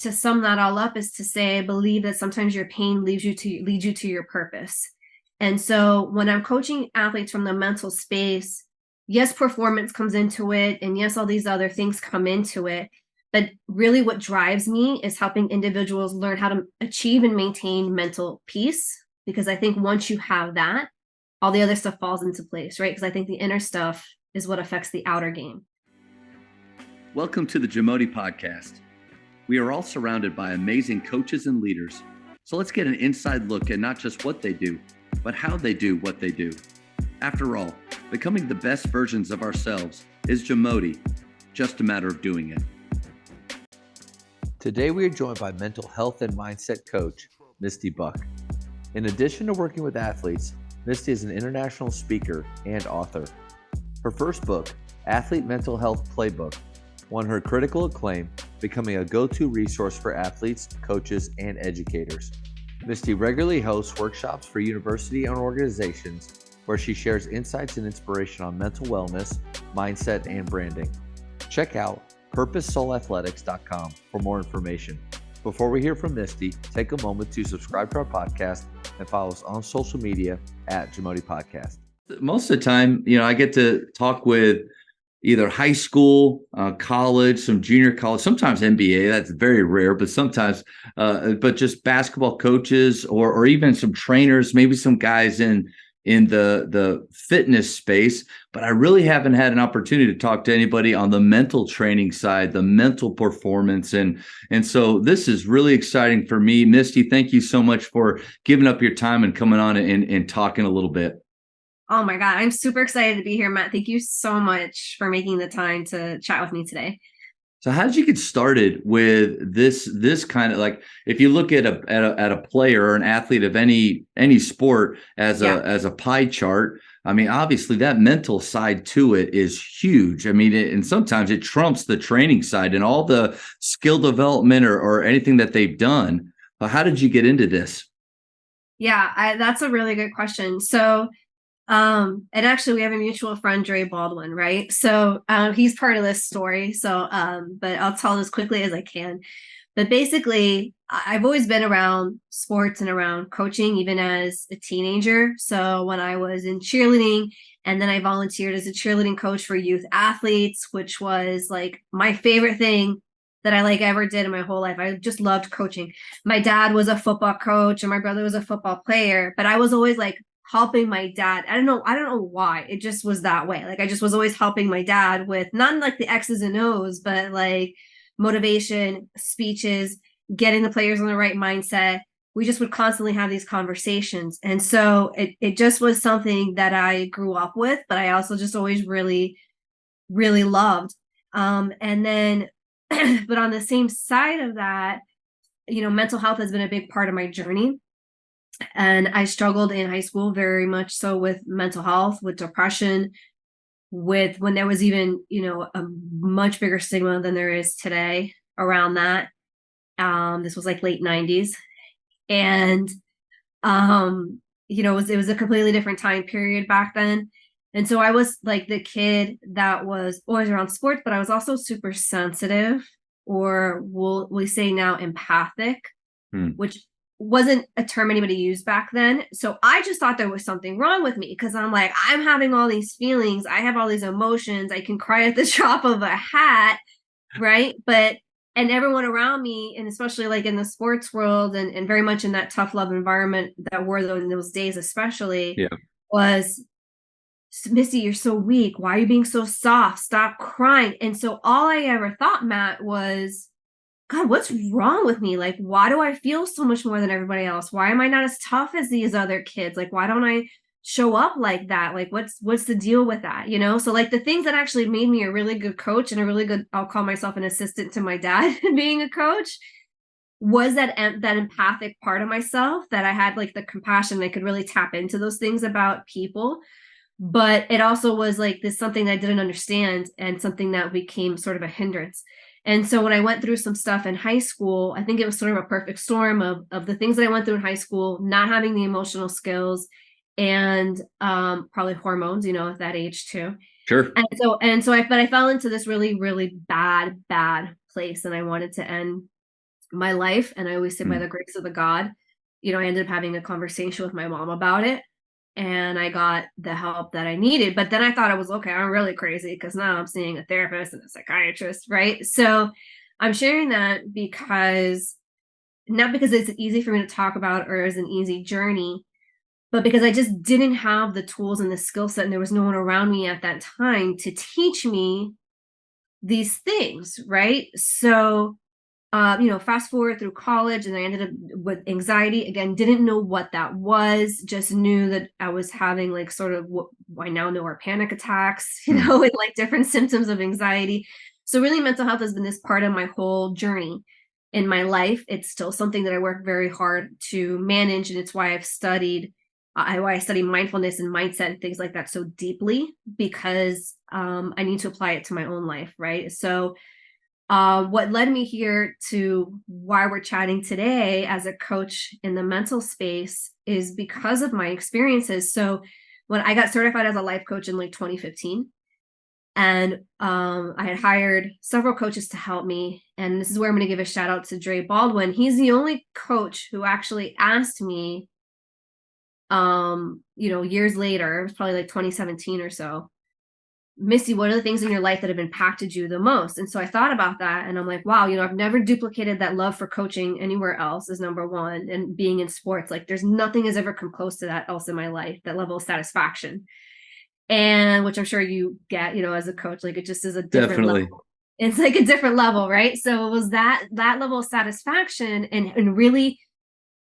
to sum that all up is to say, I believe that sometimes your pain leads you to your purpose. And so when I'm coaching athletes from the mental space, yes, performance comes into it, and yes, all these other things come into it. But really what drives me is helping individuals learn how to achieve and maintain mental peace. Because I think once you have that, all the other stuff falls into place, right? Because I think the inner stuff is what affects the outer game. Welcome to the Jamodi Podcast. We are all surrounded by amazing coaches and leaders. So let's get an inside look at not just what they do, but how they do what they do. After all, becoming the best versions of ourselves is Jamodi, just a matter of doing it. Today we are joined by mental health and mindset coach, Misty Buck. In addition to working with athletes, Misty is an international speaker and author. Her first book, Athlete Mental Health Playbook, won her critical acclaim, becoming a go-to resource for athletes, coaches, and educators. Misty regularly hosts workshops for university and organizations where she shares insights and inspiration on mental wellness, mindset, and branding. Check out purposesoulathletics.com for more information. Before we hear from Misty, take a moment to subscribe to our podcast and follow us on social media at Jamodi Podcast. Most of the time, I get to talk with either high school, college, some junior college, sometimes NBA. That's very rare, but sometimes, but just basketball coaches or even some trainers, maybe some guys in the fitness space. But I really haven't had an opportunity to talk to anybody on the mental training side, the mental performance. And so this is really exciting for me. Misty, thank you so much for giving up your time and coming on and talking a little bit. Oh my God, I'm super excited to be here, Matt. Thank you so much for making the time to chat with me today. So how did you get started with this kind of, like, if you look at a player or an athlete of any sport as a pie chart, I mean, obviously that mental side to it is huge. I mean, and sometimes it trumps the training side and all the skill development or anything that they've done. But how did you get into this? Yeah, that's a really good question. So and actually we have a mutual friend, Dre Baldwin, right? So he's part of this story. So but I'll tell as quickly as I can. But basically, I've always been around sports and around coaching, even as a teenager. So when I was in cheerleading, and then I volunteered as a cheerleading coach for youth athletes, which was like my favorite thing that I ever did in my whole life. I just loved coaching. My dad was a football coach and my brother was a football player, but I was always helping my dad. I don't know why. It just was that way. I just was always helping my dad with not the X's and O's, but motivation, speeches, getting the players on the right mindset. We just would constantly have these conversations. And so it just was something that I grew up with, but I also just always really, really loved. And then, but on the same side of that, mental health has been a big part of my journey. And I struggled in high school very much so with mental health, with depression, with when there was even, a much bigger stigma than there is today around that. This was late 90s. And, it was a completely different time period back then. And so I was the kid that was always around sports, but I was also super sensitive, or we say now empathic, which wasn't a term anybody used back then. So I just thought there was something wrong with me because I'm I'm having all these feelings. I have all these emotions. I can cry at the drop of a hat. Right. And everyone around me, and especially in the sports world and very much in that tough love environment that were in those days, especially was, Misty, you're so weak. Why are you being so soft? Stop crying. And so all I ever thought, Matt, was, God, what's wrong with me? Why do I feel so much more than everybody else? Why am I not as tough as these other kids? Why don't I show up like that? What's the deal with that? So the things that actually made me a really good coach and a really good, I'll call myself an assistant to my dad being a coach, was that empathic part of myself that I had the compassion. I could really tap into those things about people. But it also was this something that I didn't understand and something that became sort of a hindrance. And so when I went through some stuff in high school, I think it was sort of a perfect storm of the things that I went through in high school, not having the emotional skills, and probably hormones, at that age too. Sure. And so I fell into this really, really bad place, and I wanted to end my life. And I always say by the grace of the God, I ended up having a conversation with my mom about it, and I got the help that I needed. But then I thought I was okay, I'm really crazy because now I'm seeing a therapist and a psychiatrist, right? So I'm sharing that because not because it's easy for me to talk about or is an easy journey, but because I just didn't have the tools and the skill set, and there was no one around me at that time to teach me these things, right? So fast forward through college, and I ended up with anxiety again. Didn't know what that was, just knew that I was having like sort of what I now know are panic attacks, and like different symptoms of anxiety. So really, mental health has been this part of my whole journey in my life. It's still something that I work very hard to manage, and it's why I've studied. Why I study mindfulness and mindset and things like that so deeply, because I need to apply it to my own life, right? So what led me here to why we're chatting today as a coach in the mental space is because of my experiences. So when I got certified as a life coach in like 2015, and I had hired several coaches to help me. And this is where I'm going to give a shout out to Dre Baldwin. He's the only coach who actually asked me, years later, it was probably like 2017 or so, Misty, what are the things in your life that have impacted you the most? And so I thought about that, and I'm like, wow, I've never duplicated that love for coaching anywhere else, is number one. And being in sports, like there's nothing has ever come close to that else in my life, that level of satisfaction. And which I'm sure you get, as a coach, like it just is a different level. It's like a different level, right? So it was that level of satisfaction and really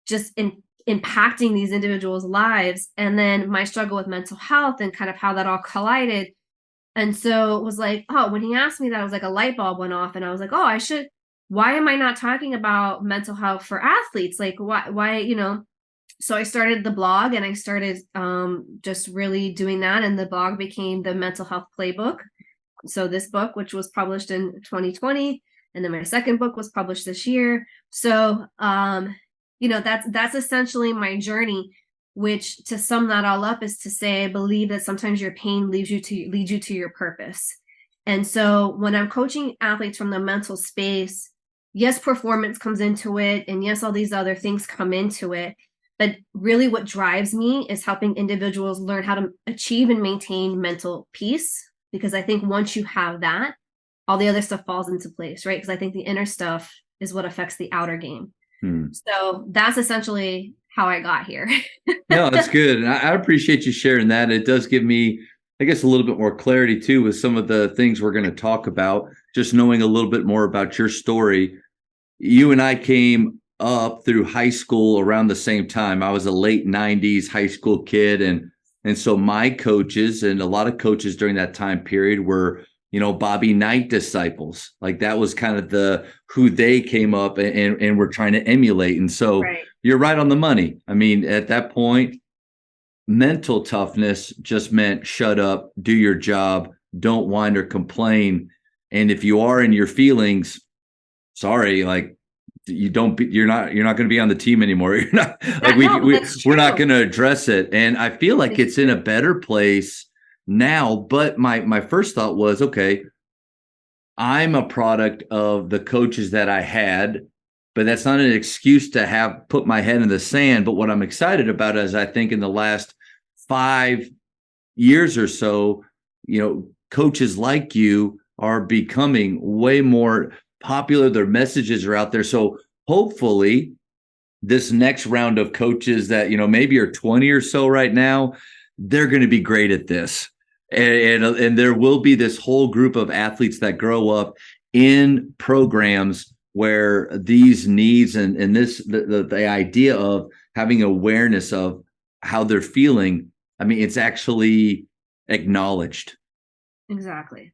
just impacting these individuals' lives. And then my struggle with mental health and kind of how that all collided. And so it was like, oh, when he asked me that, it was like a light bulb went off, and I was like, oh, why am I not talking about mental health for athletes? Like why, so I started the blog, and I started just really doing that. And the blog became the Mental Health Playbook. So this book, which was published in 2020, and then my second book was published this year. So, that's essentially my journey, which, to sum that all up, is to say I believe that sometimes your pain leads you to your purpose. And so when I'm coaching athletes from the mental space, yes, performance comes into it, and yes, all these other things come into it, but really what drives me is helping individuals learn how to achieve and maintain mental peace, because I think once you have that, all the other stuff falls into place, right? Because I think the inner stuff is what affects the outer game. So that's essentially how I got here. No, that's good. And I appreciate you sharing that. It does give me, I guess, a little bit more clarity too with some of the things we're going to talk about, just knowing a little bit more about your story. You and I came up through high school around the same time. I was a late 90s high school kid. And so my coaches and a lot of coaches during that time period were, Bobby Knight disciples. Like that was kind of who they came up and were trying to emulate. And so right. You're right on the money. I mean, at that point, mental toughness just meant shut up, do your job, don't whine or complain. And if you are in your feelings, sorry, like you're not going to be on the team anymore. You're not like we're not going to address it. And I feel like it's in a better place now. But my first thought was, okay, I'm a product of the coaches that I had, but that's not an excuse to have put my head in the sand. But what I'm excited about is I think in the last 5 years or so, coaches like you are becoming way more popular. Their messages are out there. So hopefully this next round of coaches that, maybe are 20 or so right now, they're going to be great at this. And there will be this whole group of athletes that grow up in programs where these needs and the idea of having awareness of how they're feeling, I mean, it's actually acknowledged. Exactly.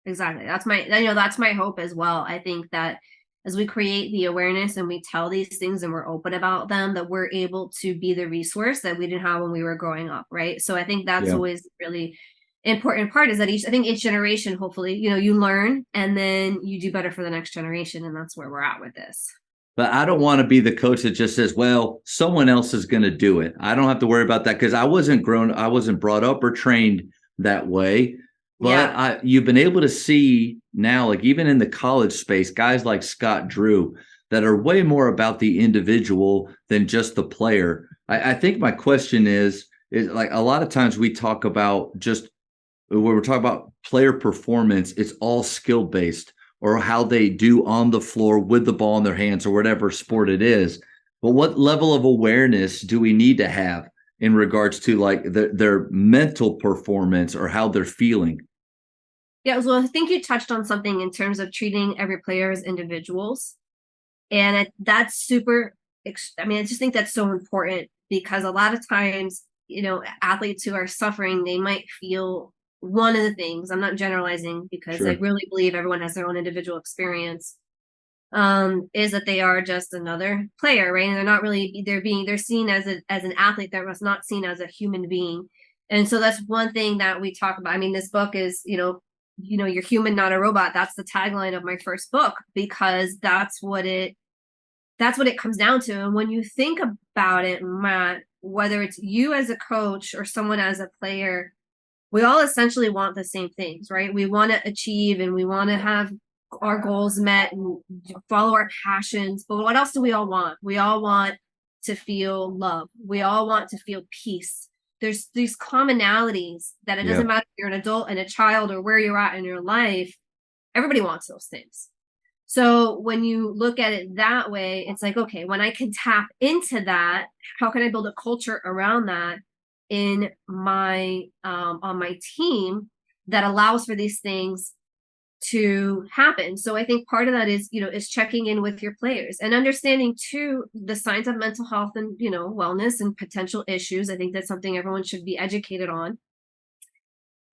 That's my hope as well. I think that as we create the awareness and we tell these things and we're open about them, that we're able to be the resource that we didn't have when we were growing up, right? So I think that's always really important part, is that each generation, hopefully, you learn and then you do better for the next generation. And that's where we're at with this. But I don't want to be the coach that just says, well, someone else is going to do it. I don't have to worry about that because I wasn't brought up or trained that way. But you've been able to see now, like even in the college space, guys like Scott Drew, that are way more about the individual than just the player. I think my question is like a lot of times we talk about just when we're talking about player performance, it's all skill based or how they do on the floor with the ball in their hands or whatever sport it is. But what level of awareness do we need to have in regards to like their mental performance or how they're feeling? Yeah, well, I think you touched on something in terms of treating every player as individuals. And that's super, I mean, I just think that's so important because a lot of times, athletes who are suffering, they might feel one of the things, I'm not generalizing because I Sure. really believe everyone has their own individual experience, is that they are just another player, right? And they're not really, they're seen as an athlete that was not seen as a human being. And so that's one thing that we talk about. I mean, this book is, you're human, not a robot. That's the tagline of my first book, because that's what it comes down to. And when you think about it, Matt, whether it's you as a coach or someone as a player, we all essentially want the same things, right? We want to achieve and we want to have our goals met and follow our passions. But what else do we all want? We all want to feel love. We all want to feel peace. There's these commonalities that it doesn't matter if you're an adult and a child or where you're at in your life. Everybody wants those things. So when you look at it that way, it's like, okay, when I can tap into that, how can I build a culture around that in my on my team that allows for these things to happen? So I think part of that is, is checking in with your players and understanding too the signs of mental health and, wellness and potential issues. I think that's something everyone should be educated on.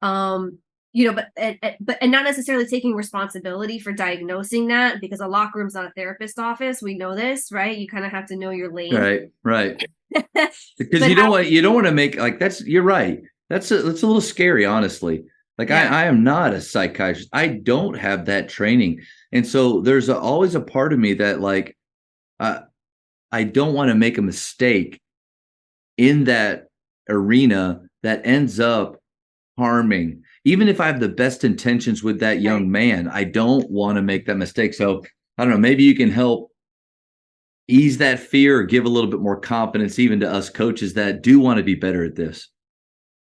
But not necessarily taking responsibility for diagnosing that, because a locker room's not a therapist's office. We know this, right? You kind of have to know your lane. Right. Because you don't want to make like you're right. That's a little scary, honestly. Like I am not a psychiatrist. I don't have that training. And so there's always a part of me that like, I don't want to make a mistake in that arena that ends up harming. Even if I have the best intentions with that young man, I don't want to make that mistake. So I don't know, maybe you can help ease that fear or give a little bit more confidence even to us coaches that do want to be better at this.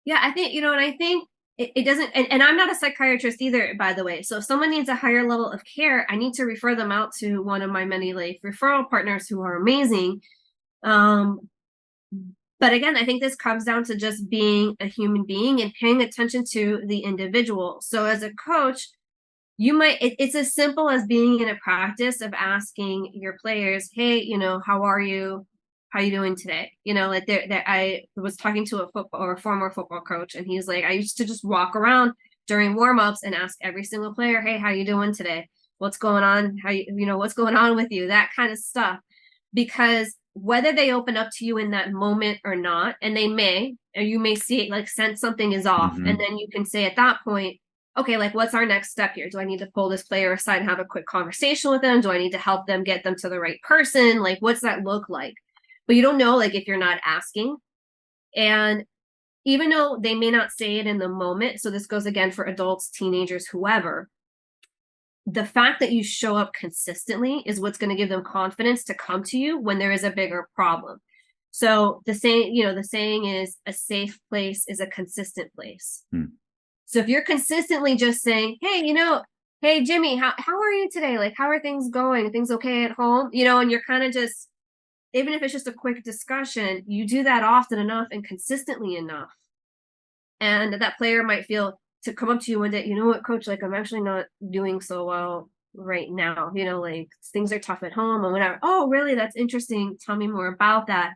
Yeah, I think, and I think it doesn't, and I'm not a psychiatrist either, by the way. So if someone needs a higher level of care, I need to refer them out to one of my many like referral partners who are amazing. But again, I think this comes down to just being a human being and paying attention to the individual. So as a coach, it's as simple as being in a practice of asking your players, hey, how are you? How are you doing today? Like I was talking to a former football coach, and he's like, I used to just walk around during warmups and ask every single player, hey, how you doing today? What's going on? What's going on with you? That kind of stuff. Because whether they open up to you in that moment or not, and they may, or you may see it, like sense something is off. Mm-hmm. And then you can say at that point, okay, like what's our next step here? Do I need to pull this player aside and have a quick conversation with them? Do I need to help them get them to the right person? Like, what's that look like? But you don't know, like, if you're not asking. And even though they may not say it in the moment, so this goes again for adults, teenagers, whoever, the fact that you show up consistently is what's going to give them confidence to come to you when there is a bigger problem. So the saying is a safe place is a consistent place. So if you're consistently just saying, hey, hey, Jimmy, how are you today? Like, how are things going? Things okay at home? And you're kind of just, even if it's just a quick discussion, you do that often enough and consistently enough. And that player might feel to come up to you one day, what, coach, like I'm actually not doing so well right now. Like things are tough at home and whatever. Oh, really? That's interesting. Tell me more about that.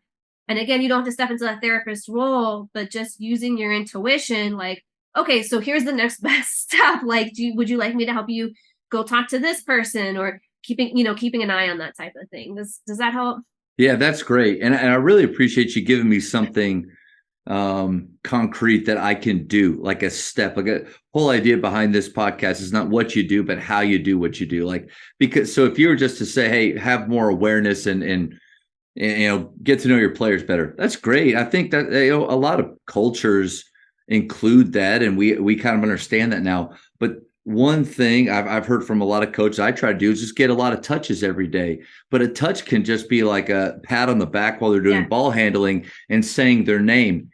And again, you don't have to step into that therapist role, but just using your intuition, like, okay, so here's the next best step. Like, would you like me to help you go talk to this person, or keeping an eye on that type of thing? Does that help? Yeah, that's great. And I really appreciate you giving me something concrete that I can do, like a step. Like a whole idea behind this podcast is not what you do, but how you do what you do. Like, because so if you were just to say, hey, have more awareness and get to know your players better, that's great. I think that a lot of cultures include that, and we kind of understand that now. But one thing I've heard from a lot of coaches I try to do is just get a lot of touches every day. But a touch can just be like a pat on the back while they're doing ball handling and saying their name.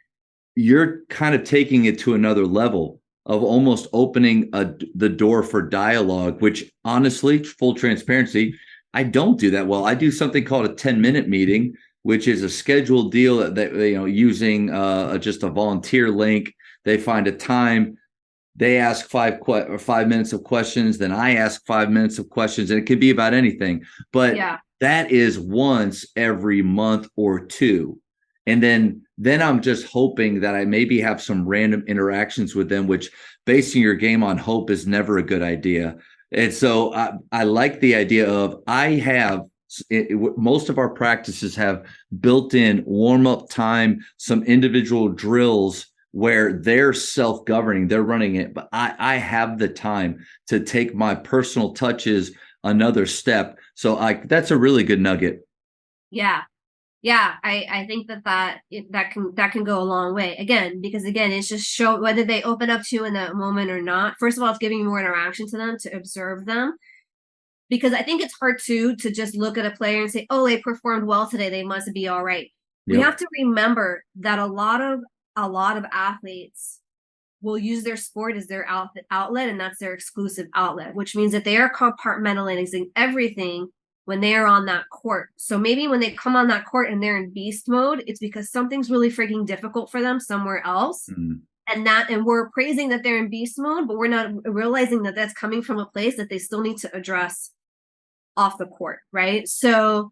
You're kind of taking it to another level of almost opening the door for dialogue, which honestly, full transparency, I don't do that well. I do something called a 10-minute meeting, which is a scheduled deal that using just a volunteer link. They find a time. They ask 5 minutes of questions. Then I ask 5 minutes of questions, and it could be about anything. But that is once every month or two. And then I'm just hoping that I maybe have some random interactions with them, which basing your game on hope is never a good idea. And so I like the idea of most of our practices have built in warm-up time, some individual drills where they're self-governing, they're running it, but I have the time to take my personal touches another step. So that's a really good nugget. Yeah. Yeah, I think that can go a long way. Again, because it's just show whether they open up to you in that moment or not. First of all, it's giving you more interaction to them, to observe them. Because I think it's hard to just look at a player and say, oh, they performed well today, they must be all right. We have to remember that a lot of athletes will use their sport as their outlet, and that's their exclusive outlet, which means that they are compartmentalizing everything when they are on that court. So maybe when they come on that court and they're in beast mode, it's because something's really freaking difficult for them somewhere else. And we're praising that they're in beast mode, but we're not realizing that that's coming from a place that they still need to address off the court, right? So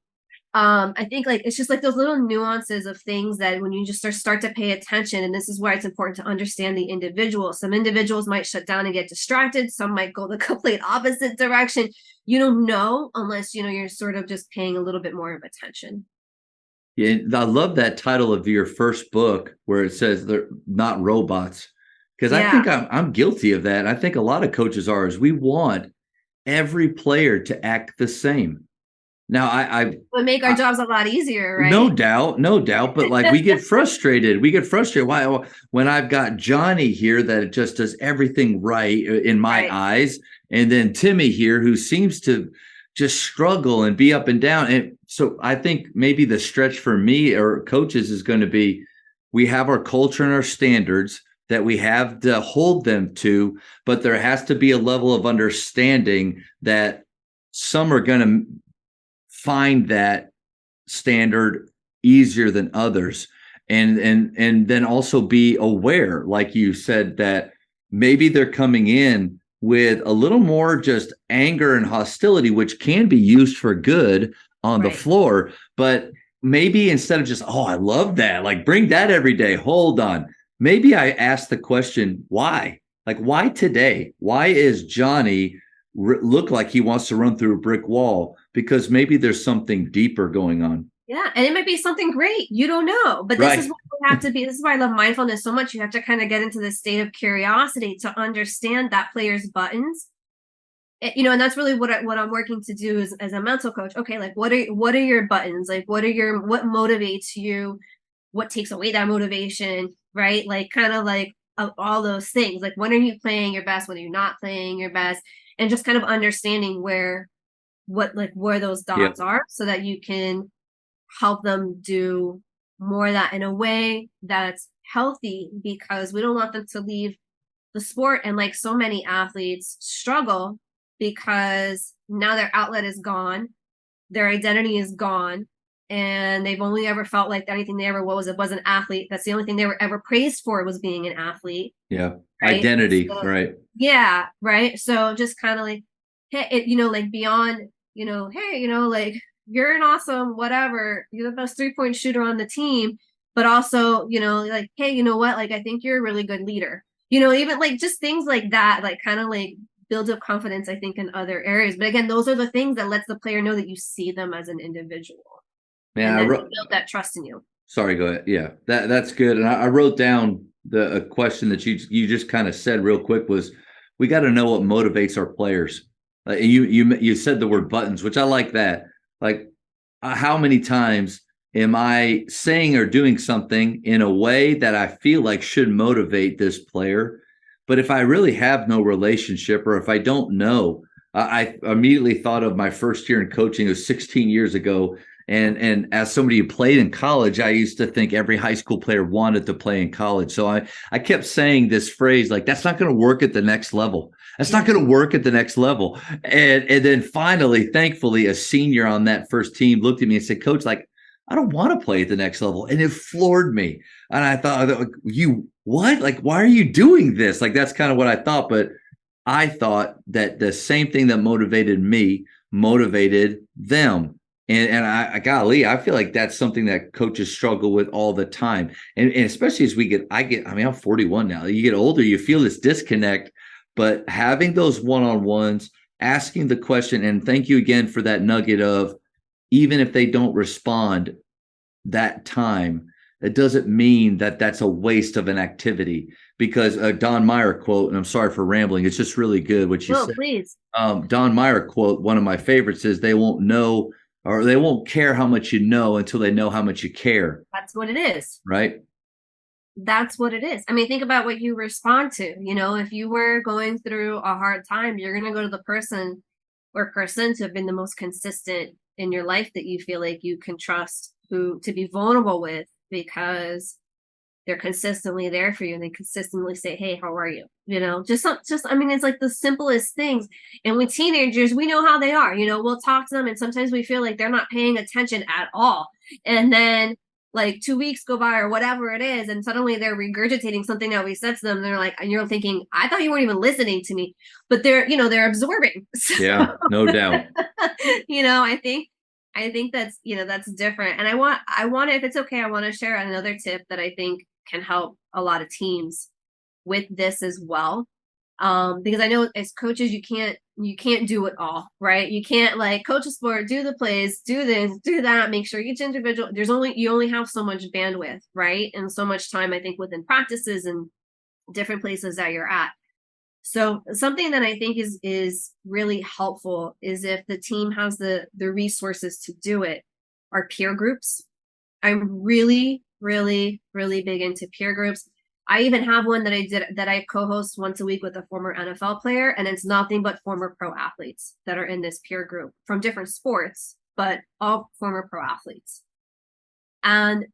I think it's just like those little nuances of things that when you just start to pay attention, and this is why it's important to understand the individual. Some individuals might shut down and get distracted. Some might go the complete opposite direction. You don't know unless, you're sort of just paying a little bit more of attention. Yeah, I love that title of your first book where it says they're not robots, because I think I'm guilty of that. I think a lot of coaches are, is we want every player to act the same. Now, it would make our jobs a lot easier, right? No doubt. But we get frustrated. Why? When I've got Johnny here that just does everything right in my eyes, and then Timmy here who seems to just struggle and be up and down. And so I think maybe the stretch for me or coaches is going to be, we have our culture and our standards that we have to hold them to, but there has to be a level of understanding that some are going to find that standard easier than others, and then also be aware, like you said, that maybe they're coming in with a little more just anger and hostility, which can be used for good on the floor. But maybe instead of just, oh, I love that, like bring that every day, hold on, maybe I ask the question, why? Like, why today? Why is Johnny look like he wants to run through a brick wall? Because maybe there's something deeper going on. Yeah, and it might be something great. You don't know. But this is what we have to be. This is why I love mindfulness so much. You have to kind of get into this state of curiosity to understand that player's buttons. And that's really what I'm working to do as a mental coach. Okay, like what are your buttons? Like what motivates you? What takes away that motivation, right? Like kind of like all those things. Like when are you playing your best? When are you not playing your best? And just kind of understanding where those dots are, so that you can help them do more of that in a way that's healthy, because we don't want them to leave the sport. And like so many athletes struggle because now their outlet is gone, their identity is gone, and they've only ever felt like anything they ever was an athlete. That's the only thing they were ever praised for, was being an athlete. Right? Identity, so, right? Yeah, right. So just kind of like, hey, like beyond, hey, like you're an awesome whatever, you're the best 3-point shooter on the team, but also, like, hey, you know what, like I think you're a really good leader, even like just things like that, like kind of like build up confidence, I think, in other areas. But again, those are the things that lets the player know that you see them as an individual. Yeah, and build that trust in you. Sorry, go ahead. Yeah, that's good. And I wrote down a question that you just kind of said real quick was, we got to know what motivates our players. You said the word buttons, which I like that. Like, how many times am I saying or doing something in a way that I feel like should motivate this player, But if I really have no relationship, or if I don't know, I immediately thought of my first year in coaching. It was 16 years ago. And as somebody who played in college, I used to think every high school player wanted to play in college. So I kept saying this phrase, like, that's not going to work at the next level. That's not going to work at the next level. And then finally, thankfully, a senior on that first team looked at me and said, Coach, like, I don't want to play at the next level. And it floored me. And I thought, like, you what? Like, why are you doing this? Like, that's kind of what I thought. But I thought that the same thing that motivated me motivated them. And I golly, I feel like that's something that coaches struggle with all the time. And especially as I mean, I'm 41 now. You get older, you feel this disconnect, but having those one-on-ones, asking the question, and thank you again for that nugget of, even if they don't respond that time, it doesn't mean that that's a waste of an activity. Because a Don Meyer quote, and I'm sorry for rambling, it's just really good what you said. Please. Don Meyer quote, one of my favorites, is they won't know, or they won't care how much you know until they know how much you care. That's what it is. Right? That's what it is. I mean, think about what you respond to. If you were going through a hard time, you're going to go to the person or persons who have been the most consistent in your life that you feel like you can trust, who to be vulnerable with, because they're consistently there for you and they consistently say, hey, how are you? I mean, it's like the simplest things. And with teenagers, we know how they are. We'll talk to them and sometimes we feel like they're not paying attention at all. And then like 2 weeks go by or whatever it is, and suddenly they're regurgitating something that we said to them. They're like, and you're thinking, I thought you weren't even listening to me, but they're absorbing. Yeah, no doubt. I think that's different. And I want, if it's okay, I want to share another tip that I think can help a lot of teams with this as well. Because I know as coaches, you can't do it all, right? You can't like coach a sport, do the plays, do this, do that, make sure each individual, you only have so much bandwidth, right? And so much time, I think, within practices and different places that you're at. So something that I think is really helpful is if the team has the resources to do it, are peer groups. I'm really, really, really big into peer groups. I even have one that I co-host once a week with a former NFL player, and it's nothing but former pro athletes that are in this peer group from different sports, but all former pro athletes. And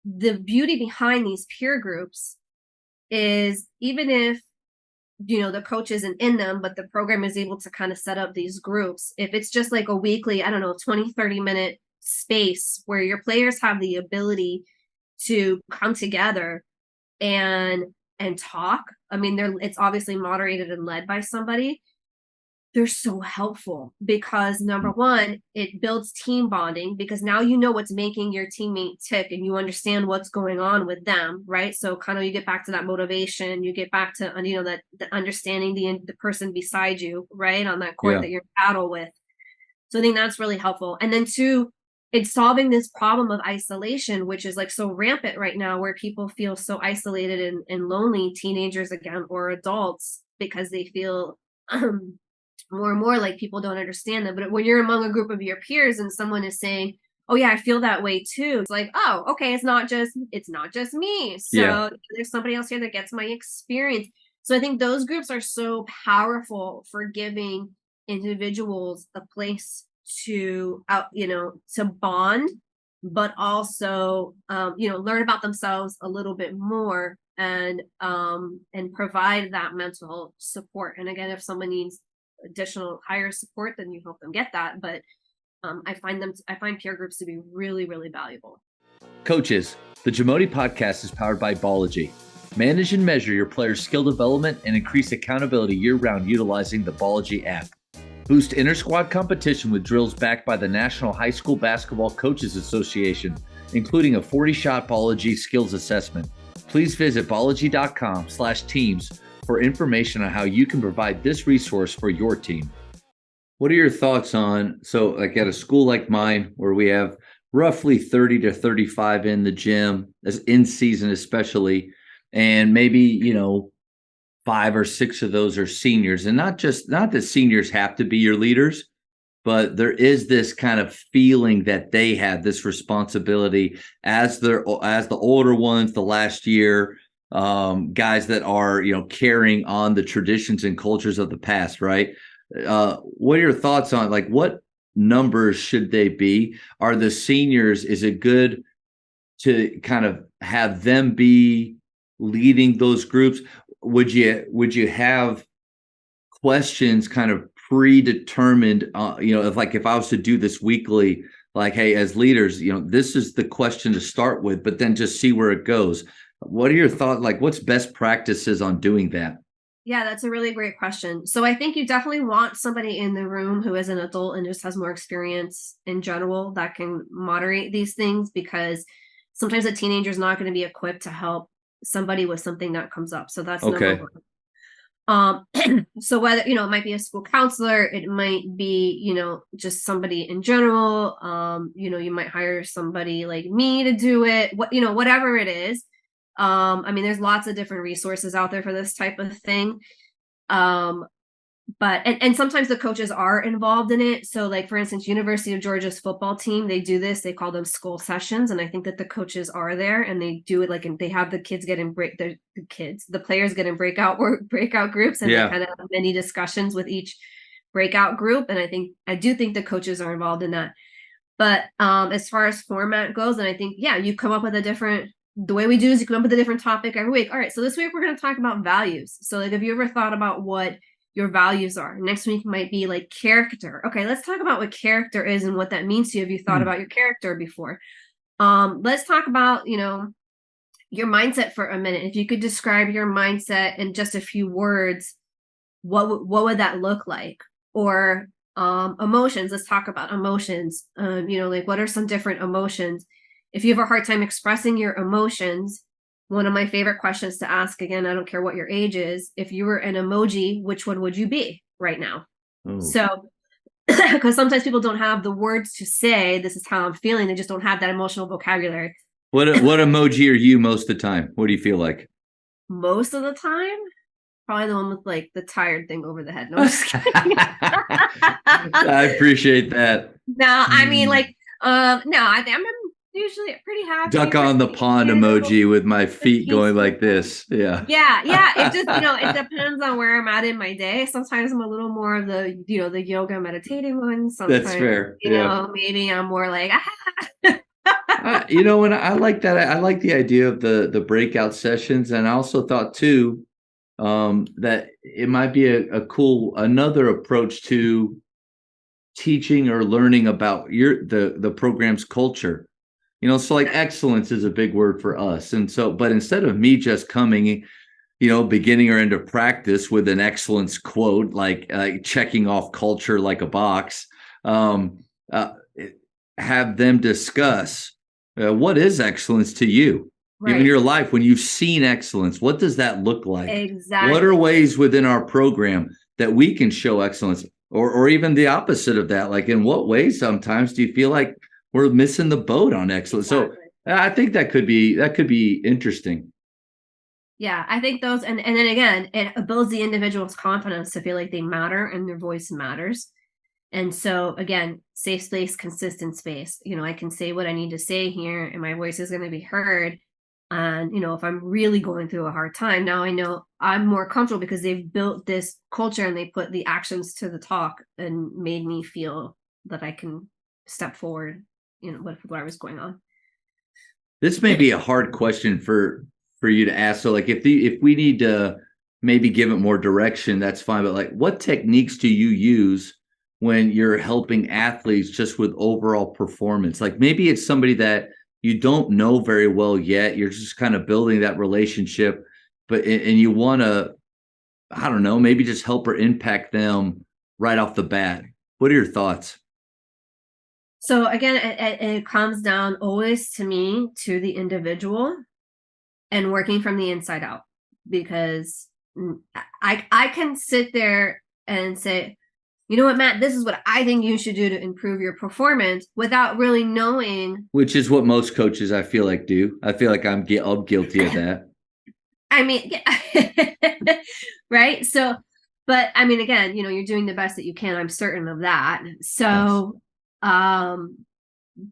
the beauty behind these peer groups is, even if the coach isn't in them, but the program is able to kind of set up these groups, if it's just like a weekly, 20-30 minute space where your players have the ability to come together and talk. I mean, it's obviously moderated and led by somebody. They're so helpful because, number one, it builds team bonding, because now you know what's making your teammate tick and you understand what's going on with them, right? So kind of you get back to that motivation, you get back to that the understanding the person beside you, right, on that court that you're in battle with. So I think that's really helpful. And then two, it's solving this problem of isolation, which is like so rampant right now, where people feel so isolated and lonely, teenagers again, or adults, because they feel more and more like people don't understand them. But when you're among a group of your peers and someone is saying, oh yeah, I feel that way too, it's like, oh, okay, it's not just me. So there's somebody else here that gets my experience. So I think those groups are so powerful for giving individuals a place to to bond, but also learn about themselves a little bit more, and provide that mental support. And again, if someone needs additional higher support, then you help them get that. But I find peer groups to be really, really valuable. Coaches, the Jamodi podcast is powered by Ballogy. Manage and measure your players' skill development and increase accountability year-round utilizing the Ballogy app. Boost inter-squad competition with drills backed by the National High School Basketball Coaches Association, including a 40-shot Ballogy skills assessment. Please visit ballogy.com/teams for information on how you can provide this resource for your team. What are your thoughts on, so like at a school like mine, where we have roughly 30 to 35 in the gym, as in season especially, and maybe, 5 or 6 of those are seniors, and not that seniors have to be your leaders, but there is this kind of feeling that they have this responsibility as the older ones, the last year, guys that are, carrying on the traditions and cultures of the past, right? What are your thoughts on, like, what numbers should they be? Are the seniors, is it good to kind of have them be leading those groups? Would you have questions kind of predetermined, if I was to do this weekly, like, hey, as leaders, this is the question to start with, but then just see where it goes. What are your thoughts? Like, what's best practices on doing that? Yeah, that's a really great question. So I think you definitely want somebody in the room who is an adult and just has more experience in general that can moderate these things, because sometimes a teenager is not going to be equipped to help somebody with something that comes up. So that's number Okay. one. So whether, it might be a school counselor, it might be, just somebody in general, you might hire somebody like me to do it, whatever it is. I mean, there's lots of different resources out there for this type of thing. But and sometimes the coaches are involved in it. So like, for instance, University of Georgia's football team, they do this, they call them school sessions. And I think that the coaches are there and they do it like, and they have the kids get in the players get in breakout groups, and they Yeah. kind of have many discussions with each breakout group. And I do think the coaches are involved in that. But as far as format goes, and I think, yeah, you come up with the way we do is you come up with a different topic every week. All right, so this week we're going to talk about values. So like, have you ever thought about what your values are? Next week might be like character. Okay, let's talk about what character is and what that means to you. Have you thought about your character before? Let's talk about, your mindset for a minute. If you could describe your mindset in just a few words, what would that look like? Or emotions. Let's talk about emotions. Like, what are some different emotions? If you have a hard time expressing your emotions, one of my favorite questions to ask, again, I don't care what your age is, if you were an emoji, which one would you be right now? Oh. So, because sometimes people don't have the words to say, this is how I'm feeling. They just don't have that emotional vocabulary. What emoji are you most of the time? What do you feel like? Most of the time, probably the one with like the tired thing over the head. No, I'm just kidding. I appreciate that. No, I mean, like, no, I'm usually pretty happy. Duck on the pond emoji with my feet going like this. Yeah. Yeah. It just, it depends on where I'm at in my day. Sometimes I'm a little more of the, the yoga meditating one. Sometimes, That's fair. Yeah. Maybe I'm more like, and I like that. I like the idea of the breakout sessions. And I also thought too, that it might be another approach to teaching or learning about the program's culture. So like excellence is a big word for us. And so, but instead of me just coming, beginning or end of practice with an excellence quote, like checking off culture like a box, have them discuss what is excellence to you. right. In your life, when you've seen excellence, what does that look like? Exactly. What are ways within our program that we can show excellence, or even the opposite of that? Like, in what ways sometimes do you feel like we're missing the boat on excellence? Exactly. So I think that could be interesting. Yeah, I think those, and then again, it builds the individual's confidence to feel like they matter and their voice matters. And so again, safe space, consistent space. I can say what I need to say here and my voice is going to be heard. And, if I'm really going through a hard time, now I know I'm more comfortable because they've built this culture and they put the actions to the talk and made me feel that I can step forward, with whatever's going on. This may be a hard question for you to ask. So like, if we need to maybe give it more direction, that's fine. But like, what techniques do you use when you're helping athletes just with overall performance? Like, maybe it's somebody that you don't know very well yet. You're just kind of building that relationship, and you want to, I don't know, maybe just help or impact them right off the bat. What are your thoughts? So again, it comes down always to me, to the individual, and working from the inside out, because I can sit there and say, you know what, Matt, this is what I think you should do to improve your performance, without really knowing. Which is what most coaches, I feel like, do. I feel like I'm guilty of that. I mean, yeah. Right. So, but I mean, again, you're doing the best that you can. I'm certain of that. So,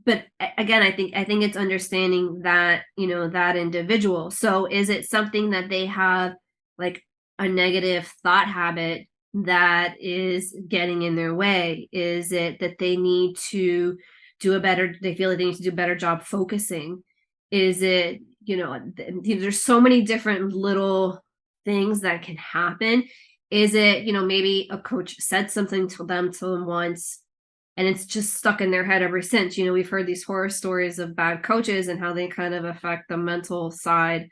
but again, I think it's understanding that, that individual. So is it something that they have like a negative thought habit that is getting in their way? Is it that they need to they feel like they need to do a better job focusing? Is it, there's so many different little things that can happen. Is it, maybe a coach said something to them once, and it's just stuck in their head ever since. We've heard these horror stories of bad coaches and how they kind of affect the mental side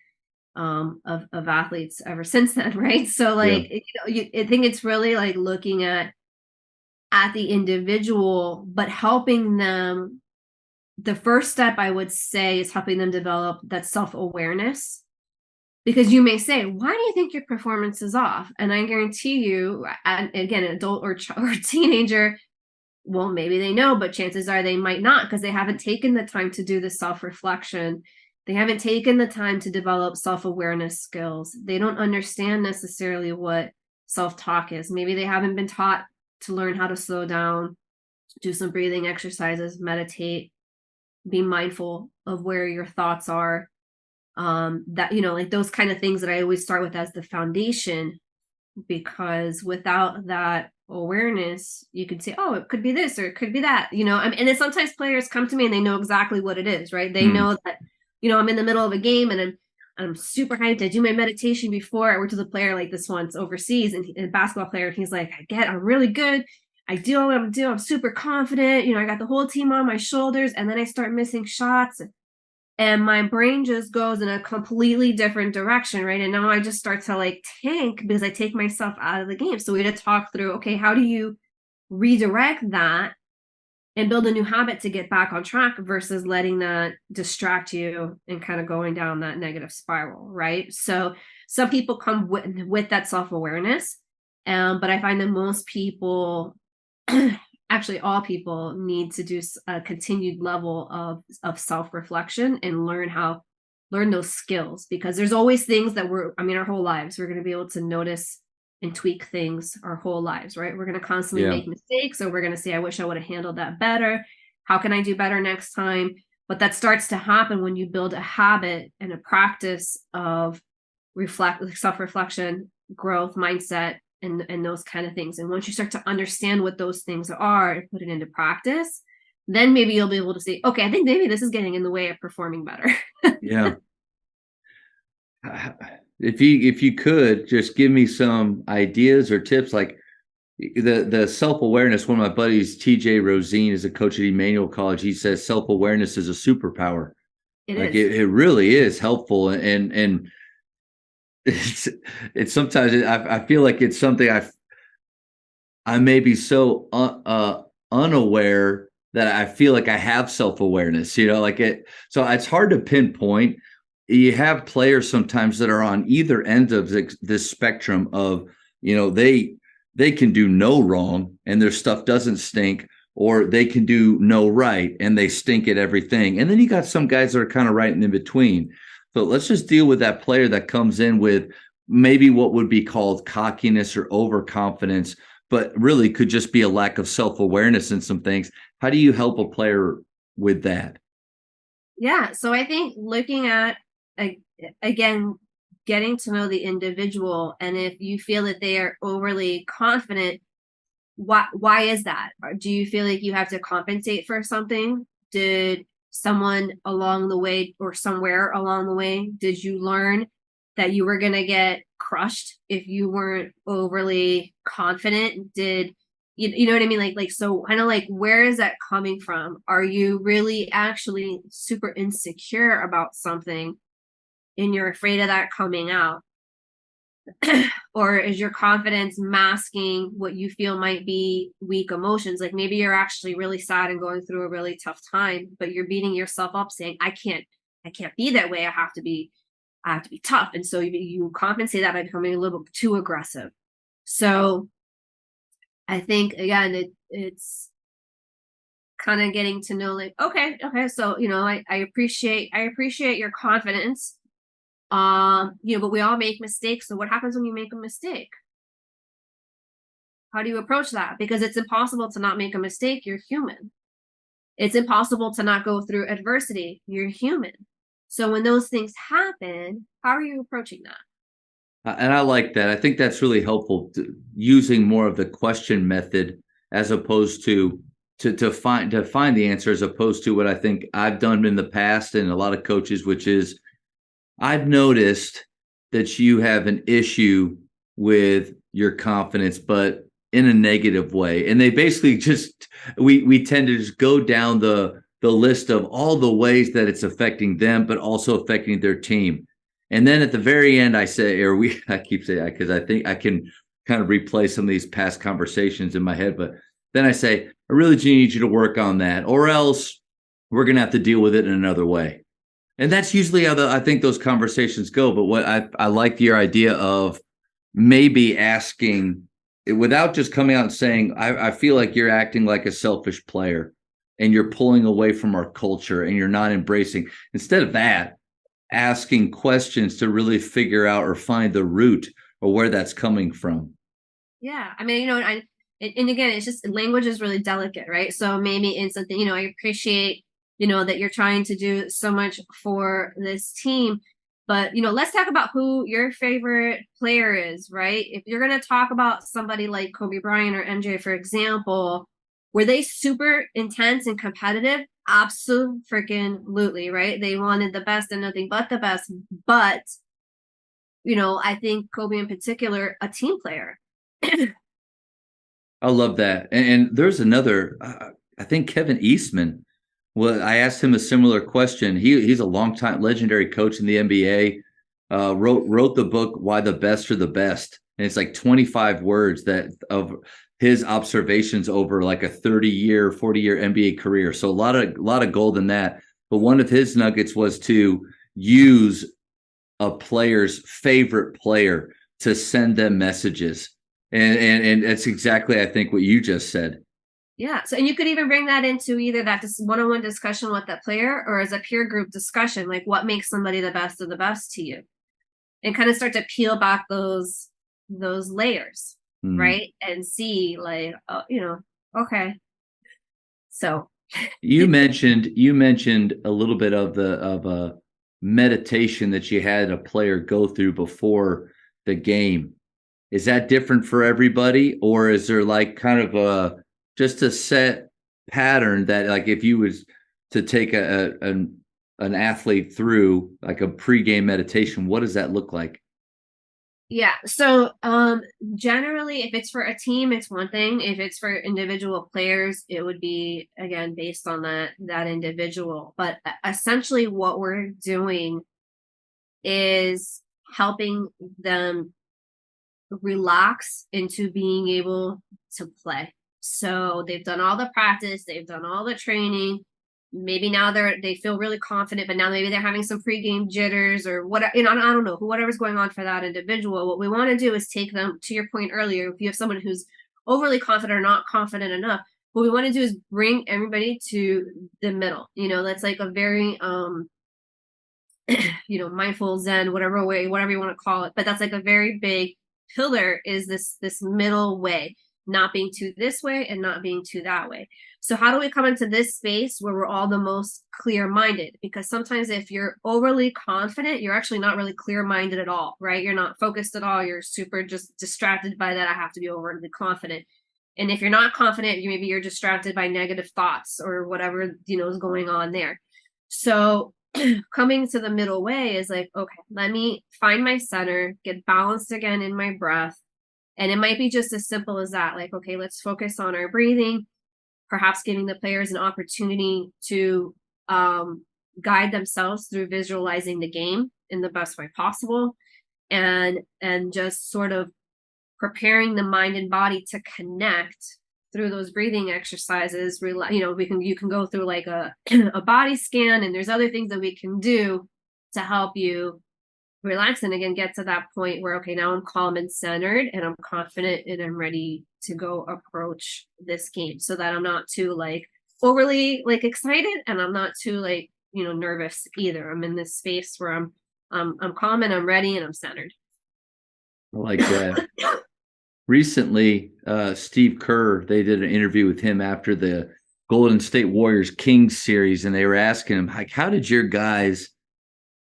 of athletes ever since then, right? So Yeah. like, I think it's really like looking at the individual, but helping them. The first step I would say is helping them develop that self-awareness, because you may say, why do you think your performance is off? And I guarantee you, and again, an adult or teenager, well, maybe they know, but chances are they might not, because they haven't taken the time to do the self-reflection. They haven't taken the time to develop self-awareness skills. They don't understand necessarily what self-talk is. Maybe they haven't been taught to learn how to slow down, do some breathing exercises, meditate, be mindful of where your thoughts are. That, like those kind of things that I always start with as the foundation, because without that awareness, you could say, oh, it could be this or it could be that, and then sometimes players come to me and they know exactly what it is, right? They know that, I'm in the middle of a game and I'm super hyped. I do my meditation before. I worked with a player like this once overseas, and a basketball player, and he's like, I'm really good. I do what I'm doing. I'm super confident. I got the whole team on my shoulders, and then I start missing shots, and my brain just goes in a completely different direction, right? And now I just start to like tank because I take myself out of the game. So we had to talk through, okay, how do you redirect that and build a new habit to get back on track versus letting that distract you and kind of going down that negative spiral, right? So some people come with that self-awareness, but I find that most people, actually all people, need to do a continued level of self-reflection and learn those skills, because there's always things that our whole lives we're going to be able to notice and tweak things our whole lives, right? We're going to constantly make mistakes, or we're going to say, I wish I would have handled that better. How can I do better next time? But that starts to happen when you build a habit and a practice of self-reflection, growth, mindset, and those kind of things. And once you start to understand what those things are and put it into practice, then maybe you'll be able to say, okay, I think maybe this is getting in the way of performing better. Yeah. If you could just give me some ideas or tips, like the self-awareness. One of my buddies, TJ Rosine, is a coach at Emmanuel College. He says self-awareness is a superpower. It really is helpful. And it's sometimes I feel like it's something I may be so unaware that I feel like I have self-awareness, like it. So it's hard to pinpoint. You have players sometimes that are on either end of this spectrum of, they can do no wrong and their stuff doesn't stink, or they can do no right and they stink at everything. And then you got some guys that are kind of right in between. So let's just deal with that player that comes in with maybe what would be called cockiness or overconfidence, but really could just be a lack of self-awareness in some things. How do you help a player with that? Yeah. So I think looking at, again, getting to know the individual, and if you feel that they are overly confident, why is that? Or do you feel like you have to compensate for something? Did someone along the way, or somewhere along the way, did you learn that you were going to get crushed if you weren't overly confident? Did you know what I mean? Like, so kind of like, where is that coming from? Are you really actually super insecure about something and you're afraid of that coming out? Or is your confidence masking what you feel might be weak emotions? Like maybe you're actually really sad and going through a really tough time, but you're beating yourself up saying, I can't be that way. I have to be tough. And so you compensate that by becoming a little bit too aggressive. So I think, again, it's kind of getting to know, like, okay. So, I appreciate your confidence. But we all make mistakes. So what happens when you make a mistake? How do you approach that? Because it's impossible to not make a mistake. You're human. It's impossible to not go through adversity. You're human. So when those things happen, how are you approaching that? And I like that. I think that's really helpful, using more of the question method as opposed to find the answer, as opposed to what I think I've done in the past and a lot of coaches, which is, I've noticed that you have an issue with your confidence, but in a negative way. And they basically just, we tend to just go down the list of all the ways that it's affecting them, but also affecting their team. And then at the very end, I keep saying that because I think I can kind of replay some of these past conversations in my head. But then I say, I really do need you to work on that, or else we're going to have to deal with it in another way. And that's usually how I think those conversations go. But what I like your idea of maybe asking, without just coming out and saying, I feel like you're acting like a selfish player and you're pulling away from our culture and you're not embracing. Instead of that, asking questions to really figure out or find the root or where that's coming from. Yeah. I mean, and again, it's just language is really delicate, right? So maybe in something, I appreciate, that you're trying to do so much for this team. But, let's talk about who your favorite player is, right? If you're going to talk about somebody like Kobe Bryant or MJ, for example, were they super intense and competitive? Absolutely, right? They wanted the best and nothing but the best. But, I think Kobe in particular, a team player. I love that. And there's another, I think Kevin Eastman. Well, I asked him a similar question. He's a longtime legendary coach in the NBA. Wrote the book "Why the Best Are the Best," and it's like 25 words that of his observations over like a 30-year, 40-year NBA career. So a lot of gold in that. But one of his nuggets was to use a player's favorite player to send them messages, and that's exactly, I think, what you just said. Yeah. So, and you could even bring that into either that one-on-one discussion with that player or as a peer group discussion, like what makes somebody the best of the best to you, and kind of start to peel back those layers, right? And see like, okay. So you mentioned a little bit of a meditation that you had a player go through before the game. Is that different for everybody, or is there like kind of just a set pattern that, like, if you was to take an athlete through like a pregame meditation, what does that look like? Yeah. So generally if it's for a team, it's one thing. If it's for individual players, it would be again based on that individual. But essentially what we're doing is helping them relax into being able to play. So they've done all the practice, they've done all the training. Maybe now they feel really confident, but now maybe they're having some pregame jitters or what, I don't know, whatever's going on for that individual. What we want to do is take them to your point earlier. If you have someone who's overly confident or not confident enough, what we want to do is bring everybody to the middle. That's like a very mindful Zen, whatever you want to call it. But that's like a very big pillar, is this middle way, not being too this way and not being too that way. So how do we come into this space where we're all the most clear-minded? Because sometimes if you're overly confident, you're actually not really clear-minded at all, right? You're not focused at all. You're super just distracted by that. I have to be overly confident. And if you're not confident, maybe you're distracted by negative thoughts or whatever, is going on there. So coming to the middle way is like, okay, let me find my center, get balanced again in my breath. And it might be just as simple as that. Like, okay, let's focus on our breathing, perhaps giving the players an opportunity to guide themselves through visualizing the game in the best way possible, and just sort of preparing the mind and body to connect through those breathing exercises. You can go through like a body scan, and there's other things that we can do to help you relax and again get to that point where, okay, now I'm calm and centered and I'm confident and I'm ready to go approach this game, so that I'm not too like overly like excited and I'm not too like nervous either. I'm in this space where I'm calm and I'm ready and I'm centered. I like that. Recently, Steve Kerr, they did an interview with him after the Golden State Warriors Kings series, and they were asking him, like, how did your guys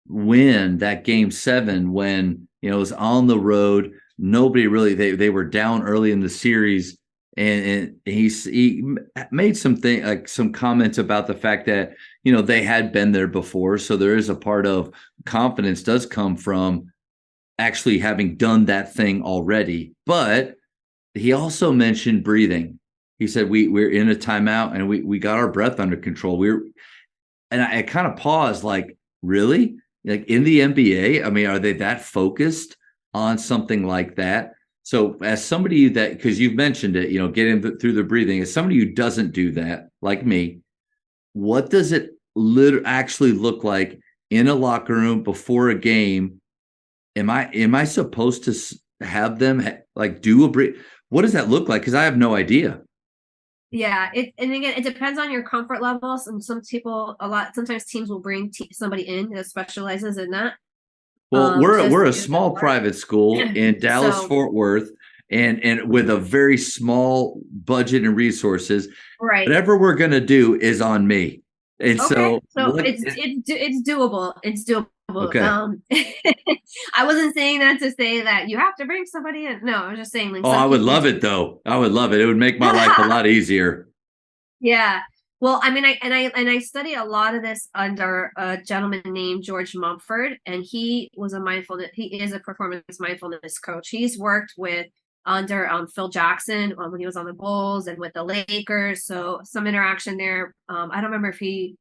win that game 7 when, it was on the road? Nobody really, they were down early in the series. And he made some comments about the fact that, they had been there before. So there is a part of confidence does come from actually having done that thing already. But he also mentioned breathing. He said, we're in a timeout and we got our breath under control. And I kind of paused, like, really? Like, in the NBA? I mean, are they that focused on something like that? So as somebody that, because you've mentioned it, getting through the breathing, as somebody who doesn't do that, like me, what does it actually look like in a locker room before a game? Am I supposed to have them like do a breathe? What does that look like? Because I have no idea. Yeah, and again, it depends on your comfort levels. And sometimes teams will bring somebody in that specializes in that. Well, we're a small private school in Dallas, So, Fort Worth, and with a very small budget and resources. right. Whatever we're going to do is on me. And Okay. So what, it's doable. It's doable. okay. I wasn't saying that to say that you have to bring somebody in. No, I was just saying, like, I would love it though. I would love it. It would make my life a lot easier. Yeah. Well, I mean, I study a lot of this under a gentleman named George Mumford, and he is a performance mindfulness coach. He's worked with under Phil Jackson when he was on the Bulls and with the Lakers. So some interaction there. I don't remember if he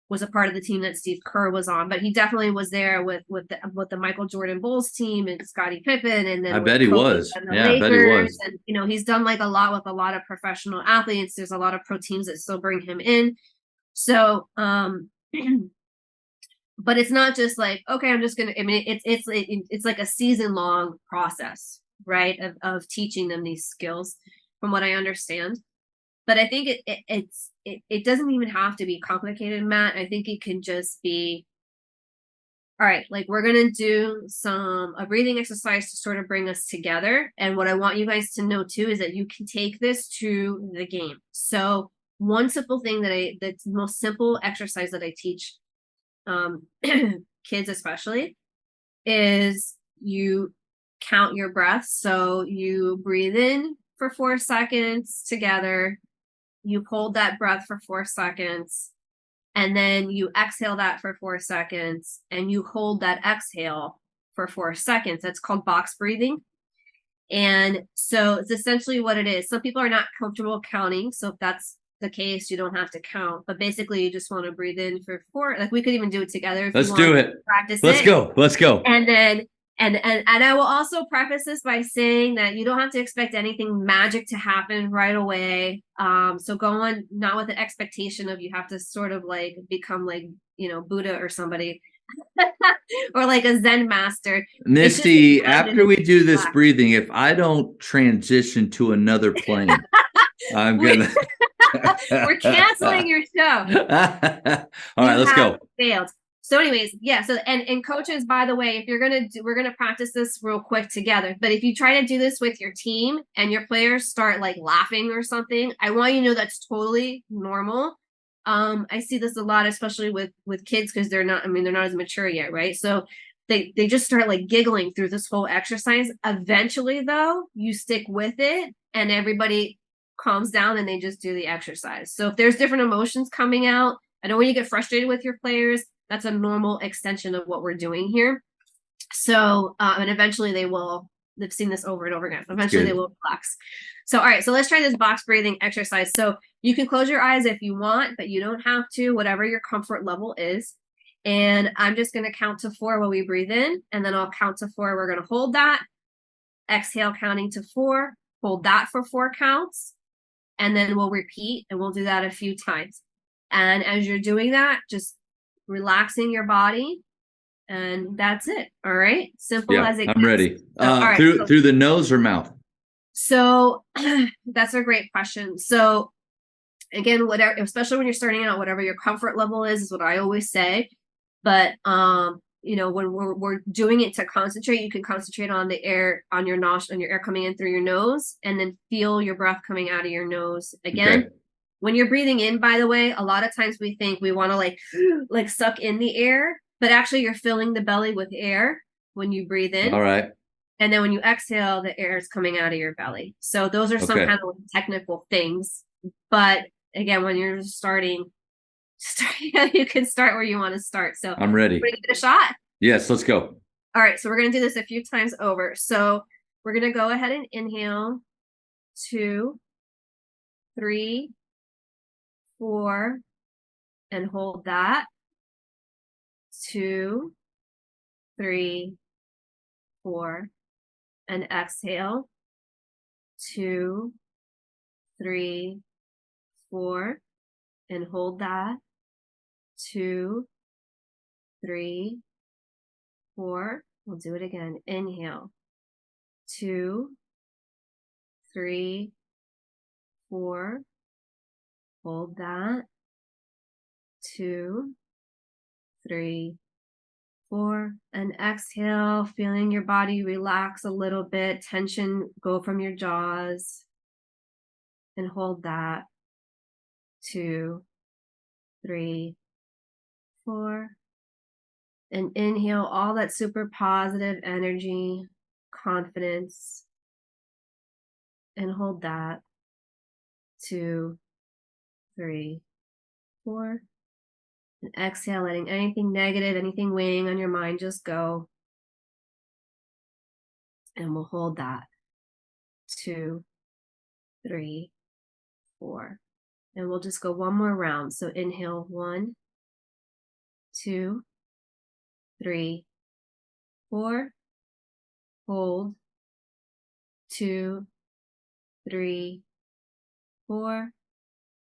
was a part of the team that Steve Kerr was on, but he definitely was there with the Michael Jordan Bulls team and Scottie Pippen, and then I bet he was. And the Yeah, Lakers, I bet he was. And he's done like a lot with a lot of professional athletes. There's a lot of pro teams that still bring him in. So, but it's not just like, okay, I'm just gonna. I mean, it's like a season long process, right, of teaching them these skills, from what I understand. But I think it doesn't even have to be complicated, Matt. I think it can just be, all right, like, we're gonna do a breathing exercise to sort of bring us together. And what I want you guys to know too is that you can take this to the game. So one simple thing that's the most simple exercise that I teach kids especially is you count your breaths. So you breathe in for 4 seconds together. You hold that breath for 4 seconds, and then you exhale that for 4 seconds, and you hold that exhale for 4 seconds. That's called box breathing. And so it's essentially what it is. Some people are not comfortable counting. So if that's the case, you don't have to count. But basically, you just want to breathe in for 4. Like, we could even do it together if Let's you do want it. to practice Let's it. go. Let's go. And then and I will also preface this by saying that you don't have to expect anything magic to happen right away. So go on not with an expectation of you have to sort of like become like, Buddha or somebody or like a Zen master. Misty, after we do this breathing, if I don't transition to another plane, I'm gonna. We're canceling your show. All right, let's go. Failed. So anyways, yeah. So, and coaches, by the way, if we're going to practice this real quick together, but if you try to do this with your team and your players start like laughing or something, I want you to know that's totally normal. I see this a lot, especially with kids, because they're not as mature yet. Right. So they just start like giggling through this whole exercise. Eventually though, you stick with it and everybody calms down and they just do the exercise. So if there's different emotions coming out, I know when you get frustrated with your players, that's a normal extension of what we're doing here. So, and eventually they've seen this over and over again. Eventually they will relax. So, all right, so let's try this box breathing exercise. So you can close your eyes if you want, but you don't have to, whatever your comfort level is. And I'm just going to count to 4 while we breathe in, and then I'll count to 4. We're going to hold that, exhale, counting to 4, hold that for 4 counts, and then we'll repeat, and we'll do that a few times. And as you're doing that, just relaxing your body, and that's it. All right, simple as it gets. I'm ready. All right, through the nose or mouth? So that's a great question. So again, whatever, especially when you're starting out, whatever your comfort level is what I always say. But when we're doing it to concentrate, you can concentrate on the air, on your nostril, on your air coming in through your nose, and then feel your breath coming out of your nose again. Okay. When you're breathing in, by the way, a lot of times we think we want to like suck in the air, but actually you're filling the belly with air when you breathe in. All right. And then when you exhale, the air is coming out of your belly. So those are some Okay. kind of technical things. But again, when you're starting, you can start where you want to start. So I'm ready. give it a shot. Yes, let's go. All right. So we're going to do this a few times over. So we're going to go ahead and inhale 2, 3, 4, and hold that. 2, 3, 4, and exhale. 2, 3, 4, and hold that. 2, 3, 4. We'll do it again. Inhale. 2, 3, 4. Hold that. 2, 3, 4, and exhale, feeling your body relax a little bit, tension go from your jaws, and hold that. 2, 3, 4, and inhale all that super positive energy, confidence, and hold that. 2, 3, 4. And exhale, letting anything negative, anything weighing on your mind just go. And we'll hold that. 2, 3, 4. And we'll just go one more round. So inhale 1, 2, 3, 4. Hold 2, 3, 4.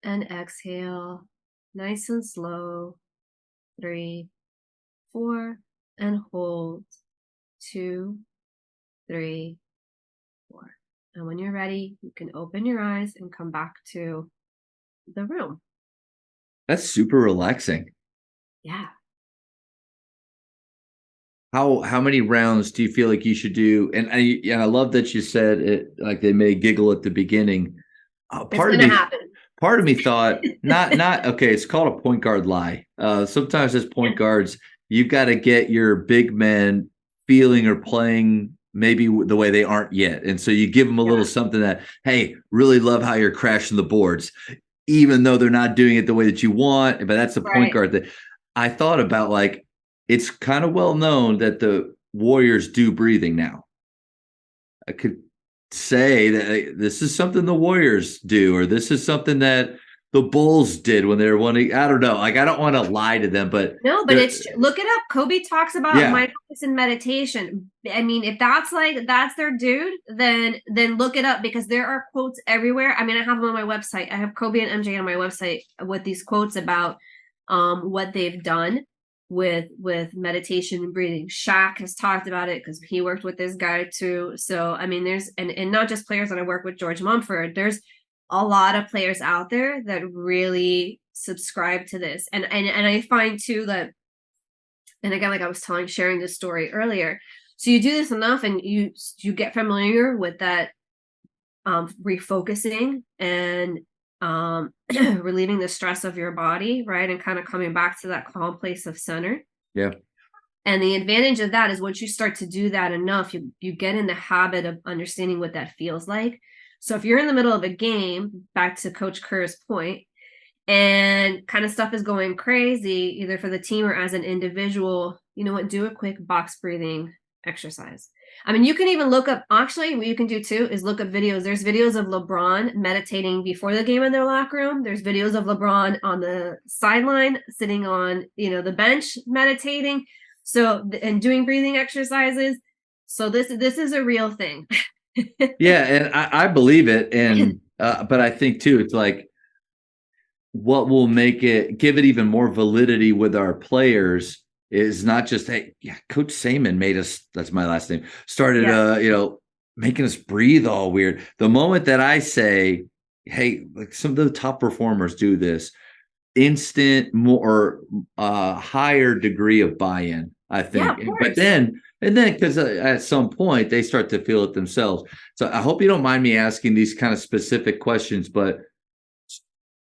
And exhale. Nice and slow. 3, 4, and hold. 2, 3, 4. And when you're ready, you can open your eyes and come back to the room. That's super relaxing. Yeah. How many rounds do you feel like you should do? And I love that you said it, like they may giggle at the beginning. It's gonna happen. Part of me thought not okay. It's called a point guard lie. Sometimes as point guards, you've got to get your big men feeling or playing maybe the way they aren't yet, and so you give them a little something that, hey, really love how you're crashing the boards, even though they're not doing it the way that you want. But that's the point guard that I thought about. Like, it's kind of well known that the Warriors do breathing now. I could say that this is something the Warriors do, or this is something that the Bulls did when they were winning. I don't know. Like, I don't want to lie to them, but no, but it's look it up. Kobe talks about mindfulness and meditation. I mean, if that's their dude, then look it up, because there are quotes everywhere. I mean, I have them on my website. I have Kobe and MJ on my website with these quotes about what they've done with meditation and breathing. Shaq has talked about it because he worked with this guy too. So I mean, there's and not just players that I work with, George Mumford, there's a lot of players out there that really subscribe to this. And I find too that, and again, like I was sharing this story earlier, so you do this enough and you get familiar with that refocusing and relieving the stress of your body, right? And kind of coming back to that calm place of center. Yeah. And the advantage of that is once you start to do that enough, you get in the habit of understanding what that feels like. So if you're in the middle of a game, back to Coach Kerr's point, and kind of stuff is going crazy, either for the team or as an individual, you know what, do a quick box breathing exercise. I mean, you can even look up, actually, what you can do too is look up videos. There's videos of LeBron meditating before the game in their locker room. There's videos of LeBron on the sideline, sitting on, the bench meditating. So, and doing breathing exercises. So this is a real thing. Yeah. And I believe it. And, but I think too, it's like, what will make it, give it even more validity with our players is not just, hey, Coach Saman made us, that's my last name, started, making us breathe all weird. The moment that I say, hey, like some of the top performers do this, instant more higher degree of buy-in, I think. But then because at some point they start to feel it themselves. So I hope you don't mind me asking these kind of specific questions, but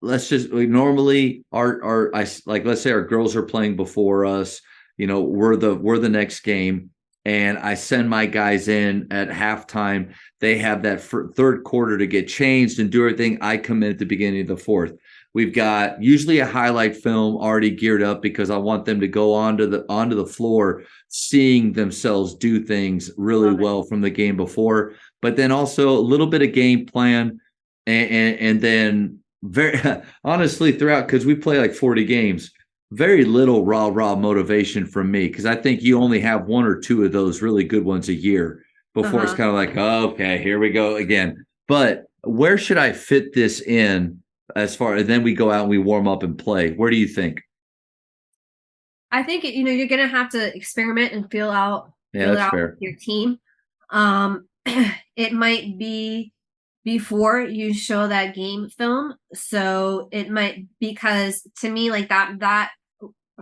let's just normally like let's say our girls are playing before us. We're the next game, and I send my guys in at halftime. They have that third quarter to get changed and do everything. I come in at the beginning of the fourth. We've got usually a highlight film already geared up because I want them to go onto the floor, seeing themselves do things really well from the game before. But then also a little bit of game plan, and then very honestly throughout, because we play like 40 games, very little raw motivation from me, because I think you only have one or two of those really good ones a year before it's kind of like, oh, okay, here we go again. But where should I fit this in as far as then we go out and we warm up and play? Where do you think? I think you're gonna have to experiment and feel Yeah, it that's out fair. with your team. It might be before you show that game film, so it might, because to me, like that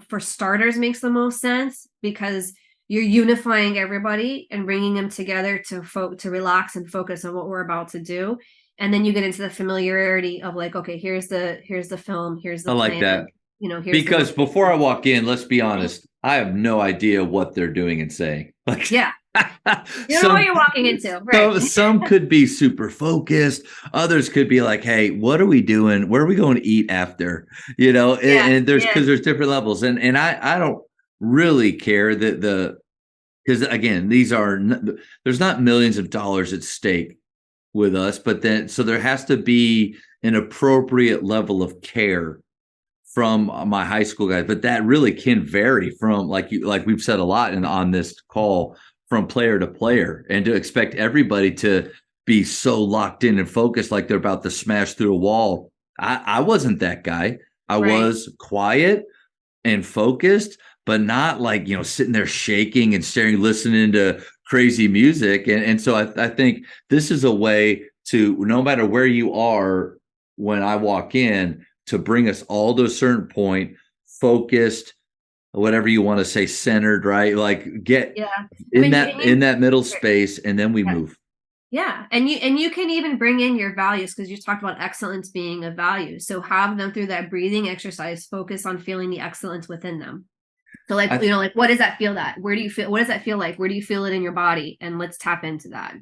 for starters makes the most sense, because you're unifying everybody and bringing them together to relax and focus on what we're about to do, and then you get into the familiarity of like, okay, here's the film, here's I the like plan, that. here's Because the before I walk in, let's be honest, I have no idea what they're doing and saying. Like, yeah, you know what some you're walking into, right? some could be super focused, others could be like, hey, what are we doing, where are we going to eat after, Yeah, and there's, yeah, because there's different levels, and I don't really care that because again, there's not millions of dollars at stake with us, but then so there has to be an appropriate level of care from my high school guys, but that really can vary from, like we've said a lot on this call, from player to player, and to expect everybody to be so locked in and focused like they're about to smash through a wall. I wasn't that guy. I right. was quiet and focused, but not like, sitting there shaking and staring, listening to crazy music. And so I think this is a way to, no matter where you are when I walk in, to bring us all to a certain point, focused, whatever you want to say, centered, right? Like get Yeah. I in mean, that middle space, and then we yeah. move. Yeah. And you can even bring in your values, because you talked about excellence being a value. So have them through that breathing exercise, focus on feeling the excellence within them. So like, I, like, what does that feel where do you feel, what does that feel like? Where do you feel it in your body? And let's tap into that.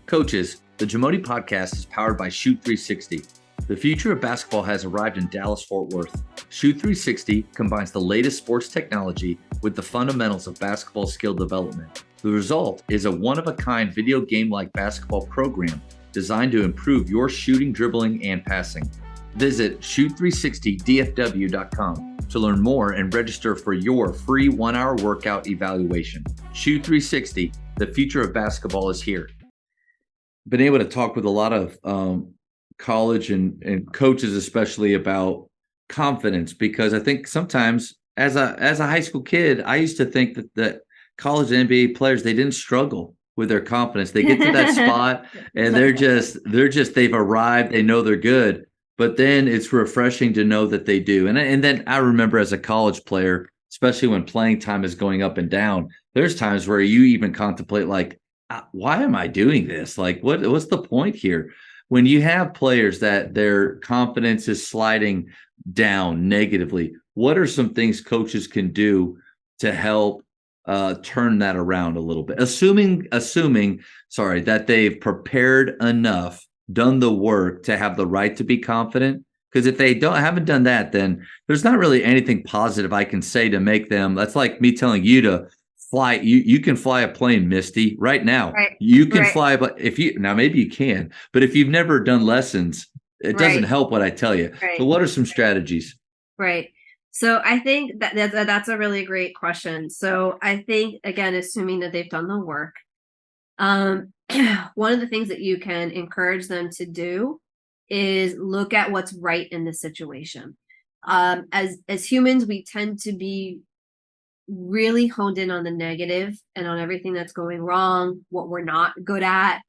Coaches, the Jamodi podcast is powered by Shoot 360. The future of basketball has arrived in Dallas-Fort Worth. Shoot 360 combines the latest sports technology with the fundamentals of basketball skill development. The result is a one-of-a-kind video game-like basketball program designed to improve your shooting, dribbling, and passing. Visit shoot360dfw.com to learn more and register for your free 1-hour workout evaluation. Shoot 360, the future of basketball is here. Been able to talk with a lot of college and coaches, especially about confidence, because I think sometimes as a high school kid, I used to think that college and NBA players, they didn't struggle with their confidence. They get to that spot and they've arrived, they know they're good, but then it's refreshing to know that they do. And then I remember as a college player, especially when playing time is going up and down, there's times where you even contemplate like, why am I doing this? Like, what's the point here? When you have players that their confidence is sliding down negatively, what are some things coaches can do to help turn that around a little bit? Assuming, that they've prepared enough, done the work to have the right to be confident. Because if they haven't done that, then there's not really anything positive I can say to make them. That's like me telling you to fly. You can fly a plane, Misty, right now. Right. You can fly, but maybe you can, but if you've never done lessons, it doesn't help what I tell you. Right. So what are some strategies? Right. So I think that's a really great question. So I think, again, assuming that they've done the work, one of the things that you can encourage them to do is look at what's right in the situation. As humans, we tend to be really honed in on the negative and on everything that's going wrong, what we're not good at.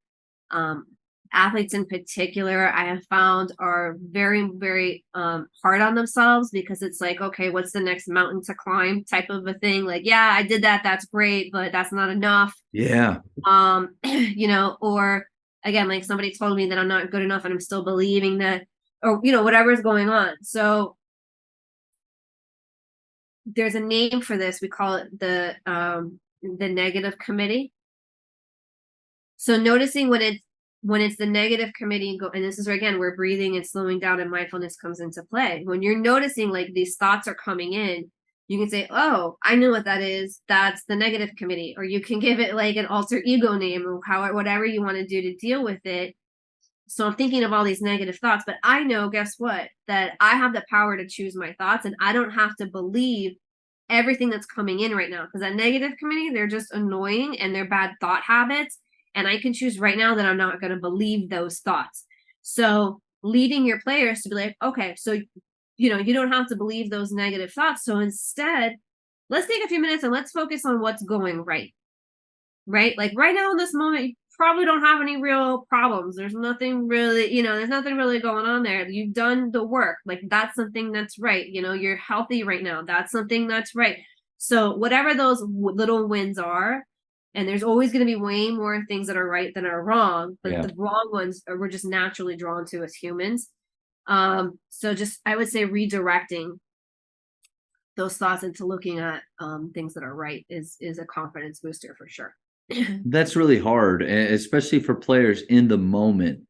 Athletes in particular, I have found, are very, very hard on themselves, because it's like, okay, what's the next mountain to climb type of a thing? Like, yeah, I did that. That's great, but that's not enough. Yeah. Or again, like somebody told me that I'm not good enough and I'm still believing that. or whatever is going on. So there's a name for this. We call it the negative committee. So noticing when it's the negative committee, and this is where, again, where breathing and slowing down and mindfulness comes into play. When you're noticing like these thoughts are coming in, you can say, oh, I know what that is. That's the negative committee. Or you can give it like an alter ego name, or whatever you want to do to deal with it. So I'm thinking of all these negative thoughts, but I know, guess what? That I have the power to choose my thoughts, and I don't have to believe everything that's coming in right now. Because that negative committee, they're just annoying and they're bad thought habits. And I can choose right now that I'm not going to believe those thoughts. So leading your players to be like, okay, so you don't have to believe those negative thoughts. So instead, let's take a few minutes and let's focus on what's going right. Right? Like right now in this moment, you probably don't have any real problems. There's nothing really, there's nothing really going on there. You've done the work. Like that's something that's right. You're healthy right now. That's something that's right. So whatever those little wins are, and there's always going to be way more things that are right than are wrong, but the wrong ones we're just naturally drawn to as humans. So just, I would say, redirecting those thoughts into looking at things that are right is a confidence booster for sure. That's really hard, especially for players in the moment.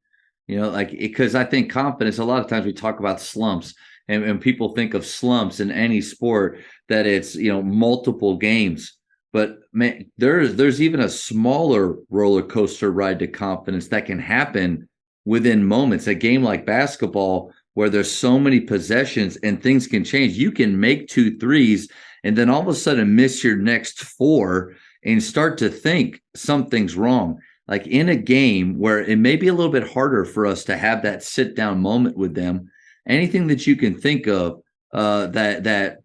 Like, because I think confidence, a lot of times we talk about slumps, and people think of slumps in any sport that it's, multiple games. But man, there's even a smaller roller coaster ride to confidence that can happen within moments. A game like basketball, where there's so many possessions and things can change. You can make 2 threes and then all of a sudden miss your next 4 and start to think something's wrong. Like in a game where it may be a little bit harder for us to have that sit down moment with them, anything that you can think of that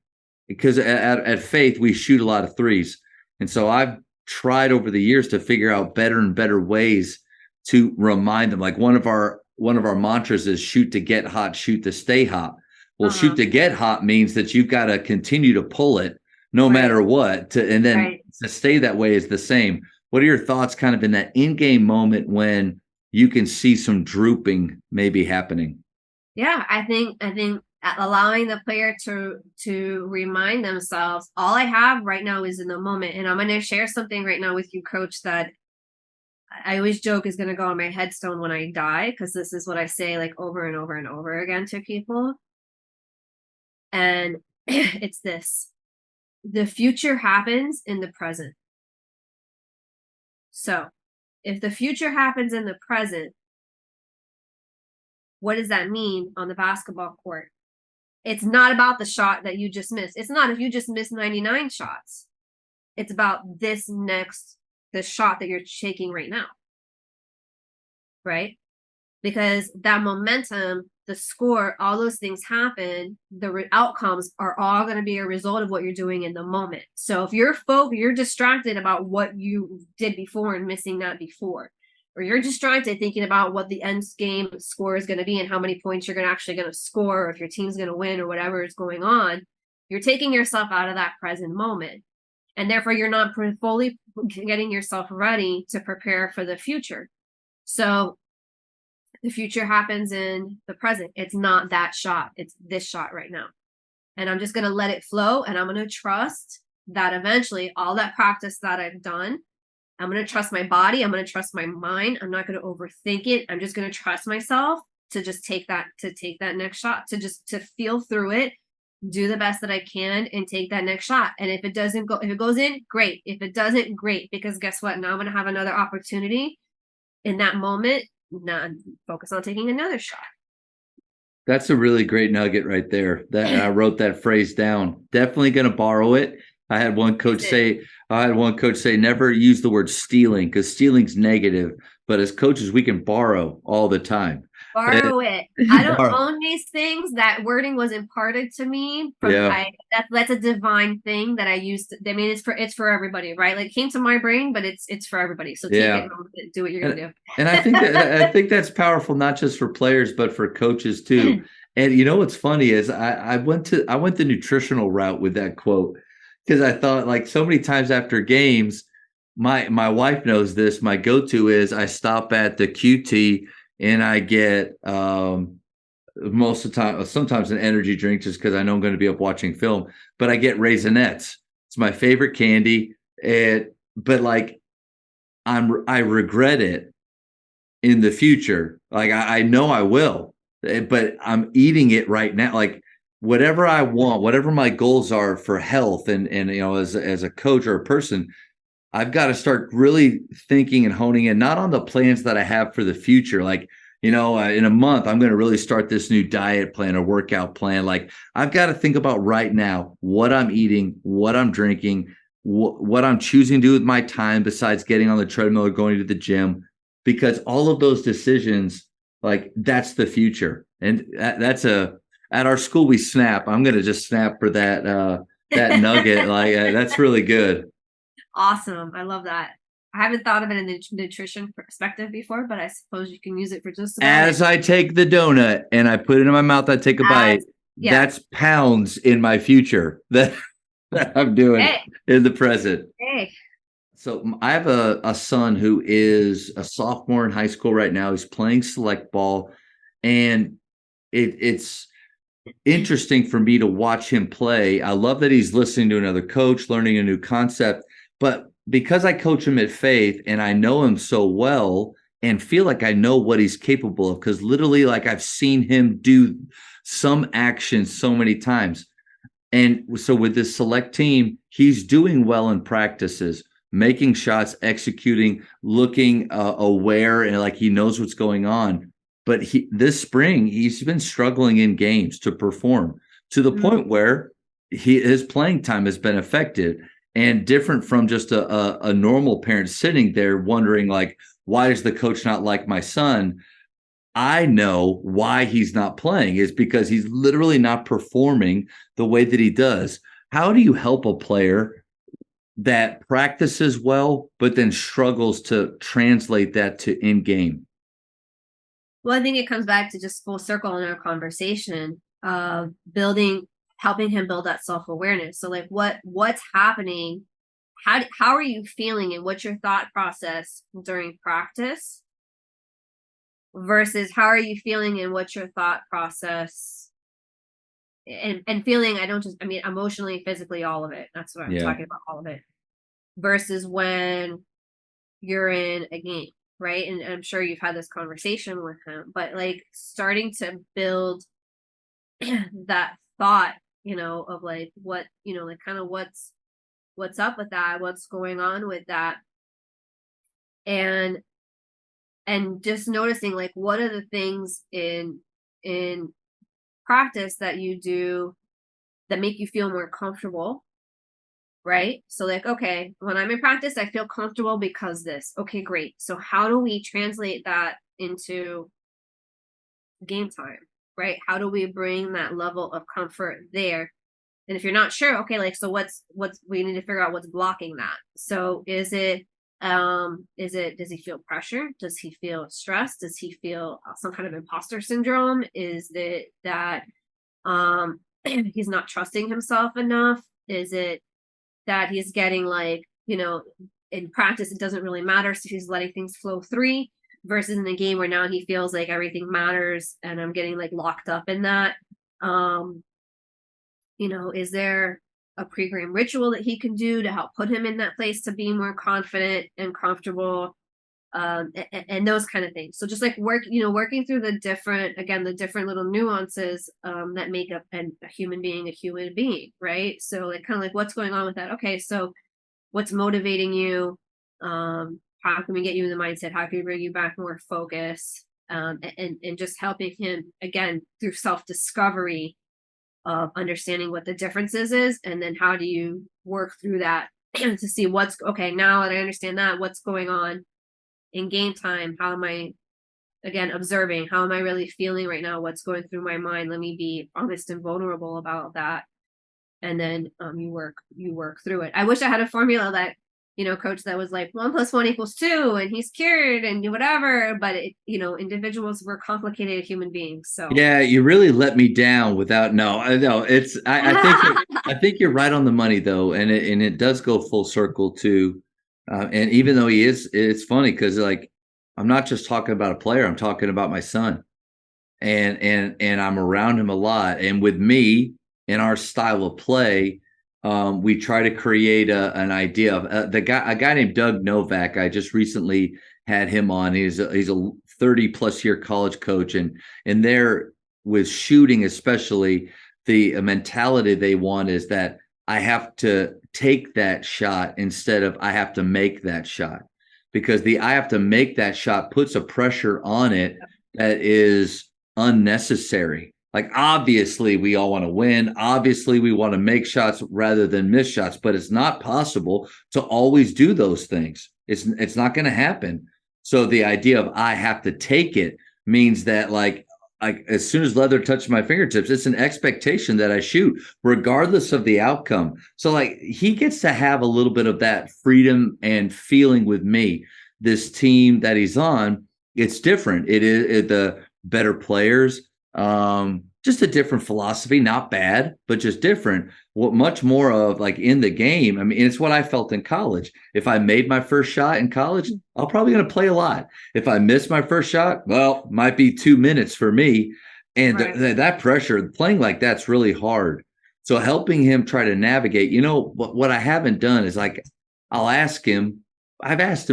because at Faith, we shoot a lot of threes. And so I've tried over the years to figure out better and better ways to remind them. Like one of our mantras is shoot to get hot, shoot to stay hot. Well, shoot to get hot means that you've got to continue to pull it no matter what, and then to stay that way is the same. What are your thoughts kind of in that in-game moment when you can see some drooping maybe happening? Yeah, I think allowing the player to remind themselves, all I have right now is in the moment. And I'm going to share something right now with you, Coach, that I always joke is going to go on my headstone when I die, because this is what I say like over and over and over again to people. And it's this: the future happens in the present. So if the future happens in the present, what does that mean on the basketball court? It's not about the shot that you just missed. It's not if you just missed 99 shots. It's about the shot that you're taking right now. Right? Because that momentum, the score, all those things happen. The outcomes are all going to be a result of what you're doing in the moment. So if you're distracted about what you did before and missing that before, or you're distracted thinking about what the end game score is going to be and how many points you're actually going to score, or if your team's going to win or whatever is going on, you're taking yourself out of that present moment. And therefore, you're not fully getting yourself ready to prepare for the future. So the future happens in the present. It's not that shot. It's this shot right now. And I'm just going to let it flow. And I'm going to trust that eventually all that practice that I've done, I'm going to trust my body. I'm going to trust my mind. I'm not going to overthink it. I'm just going to trust myself to just take that next shot, to feel through it, do the best that I can, and take that next shot. And if it goes in, great. If it doesn't, great. Because guess what? Now I'm going to have another opportunity in that moment. Now focus on taking another shot. That's a really great nugget right there. That I wrote that phrase down. Definitely going to borrow it. I had one coach say, never use the word stealing, because stealing's negative. But as coaches, we can borrow all the time. Borrow it. I don't own these things. That wording was imparted to me from that's a divine thing that I used. I mean, it's for everybody, right? Like it came to my brain, but it's for everybody. So take it and do what you're gonna do. And I think that's powerful, not just for players, but for coaches too. And you know what's funny is I went the nutritional route with that quote, because I thought, like, so many times after games, my wife knows this. My go-to is I stop at the QT and I get most of the time, sometimes an energy drink just because I know I'm going to be up watching film, but I get Raisinets. It's my favorite candy. But like I regret it in the future. Like I know I will, but I'm eating it right now. Like whatever I want, whatever my goals are for health and as a coach or a person, I've got to start really thinking and honing in, not on the plans that I have for the future. Like, in a month, I'm going to really start this new diet plan or workout plan. Like, I've got to think about right now what I'm eating, what I'm drinking, what I'm choosing to do with my time besides getting on the treadmill or going to the gym, because all of those decisions, like, that's the future. And at our school, we snap. I'm going to just snap for that nugget. Like, that's really good. Awesome. I love that. I haven't thought of it in a nutrition perspective before, but I suppose you can use it for just about As I take the donut and I put it in my mouth, I take a bite. Yeah. That's pounds in my future that I'm doing in the present. Hey. So I have a son who is a sophomore in high school right now. He's playing select ball, and it's interesting for me to watch him play. I love that he's listening to another coach, learning a new concept, but because I coach him at Faith and I know him so well and feel like I know what he's capable of, because literally, like, I've seen him do some action so many times. And so with this select team, he's doing well in practices, making shots, executing, looking aware, and like he knows what's going on. But this spring, he's been struggling in games to perform to the point where his playing time has been affected, and different from just a normal parent sitting there wondering, like, why does the coach not like my son? I know why he's not playing is because he's literally not performing the way that he does. How do you help a player that practices well, but then struggles to translate that to in game? Well, I think it comes back to just full circle in our conversation of helping him build that self-awareness. So like what's happening? How are you feeling, and what's your thought process during practice versus how are you feeling and what's your thought process and feeling, I mean emotionally, physically, all of it. That's what I'm talking about, all of it. Versus when you're in a game, right? And I'm sure you've had this conversation with him, but like starting to build that thought, of like what, like kind of what's up with that, what's going on with that, and just noticing like what are the things in practice that you do that make you feel more comfortable, right? So like, okay, when I'm in practice, I feel comfortable because this. Okay, great. So how do we translate that into game time, right? How do we bring that level of comfort there? And if you're not sure, okay, like, so what's we need to figure out what's blocking that. So does he feel pressure? Does he feel stress? Does he feel some kind of imposter syndrome? Is it that he's not trusting himself enough? Is it that he's getting like, in practice it doesn't really matter, so he's letting things flow through, versus in the game where now he feels like everything matters and I'm getting like locked up in that. Is there a pre-game ritual that he can do to help put him in that place to be more confident and comfortable, and those kind of things. So just like working through the different little nuances that make up a human being, right? So like kind of like what's going on with that. Okay, so what's motivating you? How can we get you in the mindset? How can we bring you back more focus? And just helping him again through self-discovery of understanding what the differences is, and then how do you work through that to see what's okay now that I understand that, what's going on in game time. How am I again observing? How am I really feeling right now? What's going through my mind? Let me be honest and vulnerable about that. And then you work through it. I wish I had a formula that, coach, that was like 1 + 1 = 2 and he's cured and whatever, but individuals were complicated human beings. So yeah, you really let me down without, no, I know I think you're right on the money though. And it does go full circle too. And even though it's funny because like, I'm not just talking about a player, I'm talking about my son. and I'm around him a lot. And with me and our style of play, we try to create an idea of a guy named Doug Novak. I just recently had him on. He's a 30 plus year college coach, and there with shooting especially, the mentality they want is that I have to take that shot instead of I have to make that shot, because the I have to make that shot puts a pressure on it that is unnecessary. Like, obviously we all want to win. Obviously we want to make shots rather than miss shots, but it's not possible to always do those things. It's not going to happen. So the idea of I have to take it means that like as soon as leather touches my fingertips, it's an expectation that I shoot regardless of the outcome. So like he gets to have a little bit of that freedom and feeling with me. This team that he's on, it's different. The better players, just a different philosophy, not bad, but just different. What much more of like in the game. I mean, it's what I felt in college. If I made my first shot in college, I'm probably going to play a lot. If I missed my first shot, well, might be 2 minutes for me. And right. That pressure, playing like that's really hard. So helping him try to navigate, what I haven't done is like, I've asked him